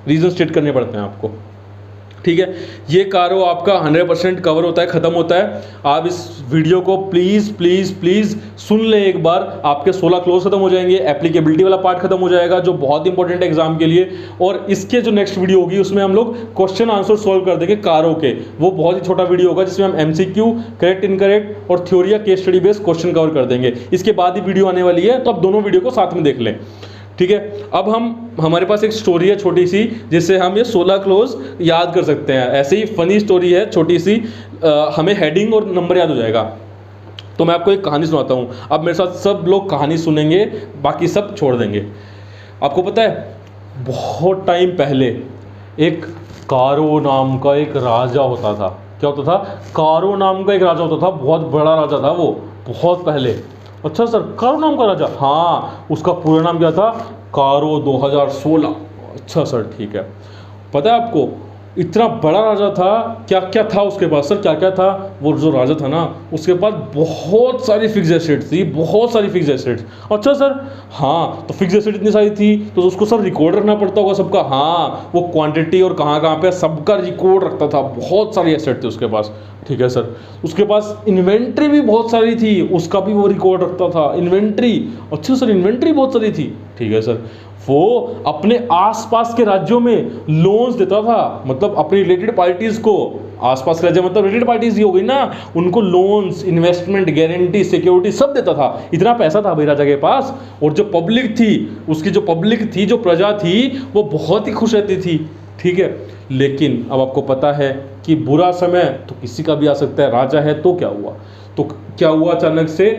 रीजन स्टेट करने पड़ते हैं आपको, ठीक है। ये कारो आपका 100% कवर होता है, खत्म होता है। आप इस वीडियो को प्लीज प्लीज प्लीज सुन लें एक बार, आपके 16 क्लोज खत्म हो जाएंगे, एप्लीकेबिलिटी वाला पार्ट खत्म हो जाएगा जो बहुत इंपॉर्टेंट है एग्जाम के लिए। और इसके जो नेक्स्ट वीडियो होगी उसमें हम लोग क्वेश्चन आंसर सॉल्व कर देंगे कारो के, वो बहुत ही छोटा वीडियो होगा जिसमें हम एमसीक्यू, करेक्ट इनकरेक्ट और थ्योरी या case study based question cover कर देंगे। इसके बाद ही वीडियो आने वाली है, तो आप दोनों वीडियो को साथ में देख लें, ठीक है। अब हमारे पास एक स्टोरी है छोटी सी, जिससे हम ये 16 क्लोज याद कर सकते हैं। ऐसे ही फनी स्टोरी है छोटी सी, हमें हेडिंग और नंबर याद हो जाएगा। तो मैं आपको एक कहानी सुनाता हूँ, अब मेरे साथ सब लोग कहानी सुनेंगे, बाकी सब छोड़ देंगे। आपको पता है बहुत टाइम पहले एक कारो नाम का एक राजा होता था। क्या होता था? कारो नाम का एक राजा होता था, बहुत बड़ा राजा था वो, बहुत पहले। अच्छा सर, कारो नाम का राजा? हाँ, उसका पूरा नाम क्या था? कारो 2016। अच्छा सर, ठीक है। पता है आपको इतना बड़ा राजा था, क्या क्या था उसके पास? सर क्या क्या था? वो जो राजा था ना, उसके पास बहुत सारी फिक्स एसेट्स थी, बहुत सारी फिक्स एसेट्स। अच्छा सर, हाँ, तो फिक्स एसेट इतनी सारी थी तो उसको सर रिकॉर्ड रखना पड़ता होगा सबका। हाँ, वो क्वांटिटी और कहाँ कहाँ पे सबका रिकॉर्ड रखता था, बहुत सारी एसेट थी उसके पास, ठीक है सर। उसके पास इन्वेंट्री भी बहुत सारी थी, उसका भी वो रिकॉर्ड रखता था, इन्वेंट्री। अच्छा सर, इन्वेंट्री बहुत सारी थी, ठीक है सर। वो अपने आसपास के राज्यों में लोन्स देता था, मतलब अपनी रिलेटेड पार्टीज को, आसपास के राज्य मतलब रिलेटेड पार्टीज ही हो गई ना, उनको लोन्स, इन्वेस्टमेंट, गारंटी, सिक्योरिटी सब देता था। इतना पैसा था भाई राजा के पास। और जो पब्लिक थी, उसकी जो पब्लिक थी, जो प्रजा थी, वो बहुत ही खुश रहती थी, ठीक है। लेकिन अब आपको पता है कि बुरा समय तो किसी का भी आ सकता है, राजा है तो क्या हुआ, तो क्या हुआ, अचानक से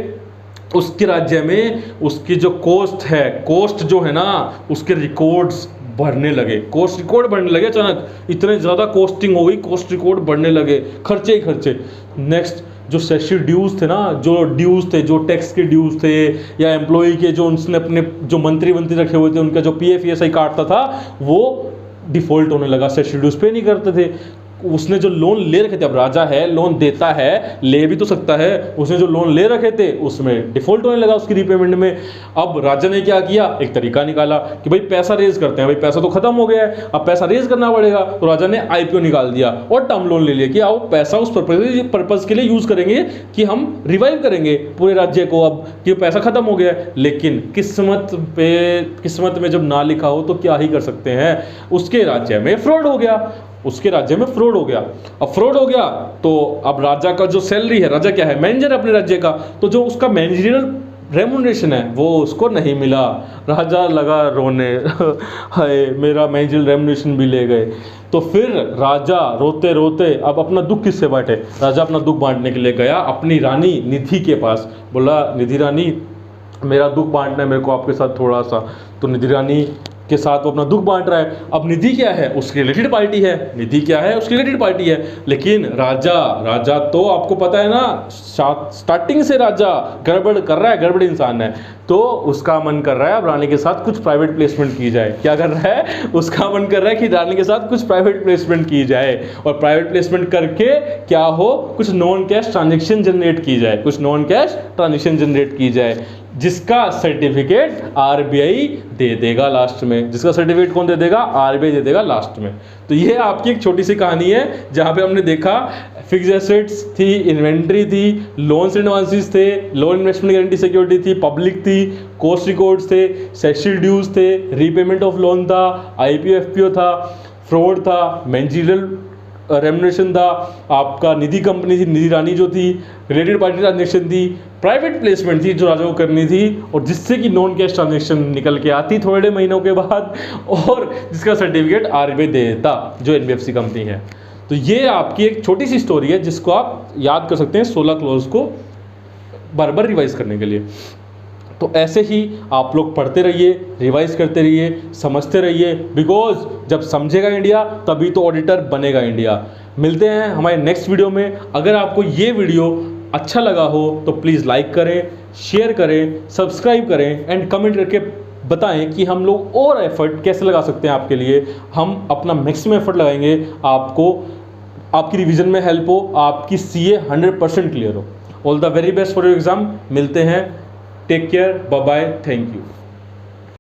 उसके राज्य में उसकी जो कोस्ट जो है ना, उसके रिकॉर्ड्स बढ़ने लगे, कोस्ट रिकॉर्ड बढ़ने लगे। अचानक इतने ज़्यादा कोस्टिंग हो गई, कोस्ट रिकॉर्ड बढ़ने लगे, खर्चे ही खर्चे। नेक्स्ट जो सेशल ड्यूज थे ना, जो ड्यूज थे, जो टैक्स के ड्यूज थे, या एम्प्लॉई के जो उसने अपने जो मंत्री रखे हुए थे, उनका जो PF ESI काटता था, वो डिफॉल्ट होने लगा, सेशल ड्यूज पे नहीं करते थे। उसने जो लोन ले रखे थे, अब राजा है, लोन देता है, ले भी तो सकता है, उसने जो लोन ले रखे थे उसमें डिफॉल्ट होने लगा उसकी रीपेमेंट में। अब राजा ने क्या किया, एक तरीका निकाला कि भाई पैसा रेज करते हैं, भाई पैसा तो खत्म हो गया है, अब पैसा रेज करना पड़ेगा। तो राजा ने IPO निकाल दिया और टर्म लोन ले लिया कि आओ पैसा उस पर्पज के लिए यूज करेंगे कि हम रिवाइव करेंगे पूरे राज्य को, अब कि पैसा खत्म हो गया है। लेकिन किस्मत में जब ना लिखा हो तो क्या ही कर सकते हैं, उसके राज्य में फ्रॉड हो गया, उसके राज्य में फ्रॉड हो गया। अब फ्रॉड हो गया तो अब राजा का जो सैलरी है, राजा क्या है, मैनेजर अपने राज्य का, तो जो उसका मैनेजरियल रेमुनरेशन है वो उसको नहीं मिला। राजा लगा रोने, हाय मेरा मैनेजरियल रेमुनरेशन भी ले गए। तो फिर राजा रोते रोते अब अपना दुख किससे बांटे, राजा अपना दुख बांटने के लिए गया अपनी रानी निधि के पास। बोला निधि रानी मेरा दुख बांटना है मेरे को आपके साथ थोड़ा सा। तो निधि रानी के साथ वो अपना दुख बांट रहा है। अब निधि क्या है, उसकी रिलेटेड पार्टी है, निधि क्या है, उसकी रिलेटेड पार्टी है। लेकिन राजा तो आपको पता है ना, स्टार्टिंग से राजा गड़बड़ कर रहा है, गड़बड़ इंसान है। तो उसका मन कर रहा है अब रानी के साथ कुछ प्राइवेट प्लेसमेंट की जाए। क्या कर रहा है, उसका मन कर रहा है कि रानी के साथ कुछ प्राइवेट प्लेसमेंट की जाए, और प्राइवेट प्लेसमेंट करके क्या हो, कुछ नॉन कैश ट्रांजेक्शन जनरेट की जाए, कुछ नॉन कैश ट्रांजेक्शन जनरेट की जाए, जिसका सर्टिफिकेट RBI दे देगा लास्ट में। जिसका सर्टिफिकेट कौन दे देगा, RBI दे देगा लास्ट में। तो ये आपकी एक छोटी सी कहानी है जहाँ पे हमने देखा फिक्स एसेट्स थी, इन्वेंट्री थी, लोन्स एंड एडवांसेस थे, लोन इन्वेस्टमेंट गारंटी सिक्योरिटी थी, पब्लिक थी, कोस्ट रिकॉर्ड्स थे, सेशल ड्यूज थे, रीपेमेंट ऑफ लोन था, IPO FPO था, फ्रॉड था, मैनेजरियल रेमुनरेशन था, आपका निधि कंपनी थी, निधि रानी जो थी, रिलेटेड पार्टी ट्रांजेक्शन थी, प्राइवेट प्लेसमेंट थी जो राजा को करनी थी, और जिससे कि नॉन कैश ट्रांजेक्शन निकल के आती थोड़े महीनों के बाद, और जिसका सर्टिफिकेट RBI दे देता जो NBFC कंपनी है। तो ये आपकी एक छोटी सी स्टोरी है जिसको आप याद कर सकते हैं 16 क्लोज को बार बार रिवाइज करने के लिए। तो ऐसे ही आप लोग पढ़ते रहिए, रिवाइज करते रहिए, समझते रहिए, बिकॉज जब समझेगा इंडिया तभी तो ऑडिटर बनेगा इंडिया। मिलते हैं हमारे नेक्स्ट वीडियो में। अगर आपको ये वीडियो अच्छा लगा हो तो प्लीज़ लाइक करें, शेयर करें, सब्सक्राइब करें एंड कमेंट करके बताएं कि हम लोग और एफर्ट कैसे लगा सकते हैं आपके लिए। हम अपना मैक्सिमम एफर्ट लगाएंगे, आपको आपकी रिवीजन में हेल्प हो, आपकी CA 100% क्लियर हो। All the very best for your exam. मिलते हैं, take care, bye bye, thank you.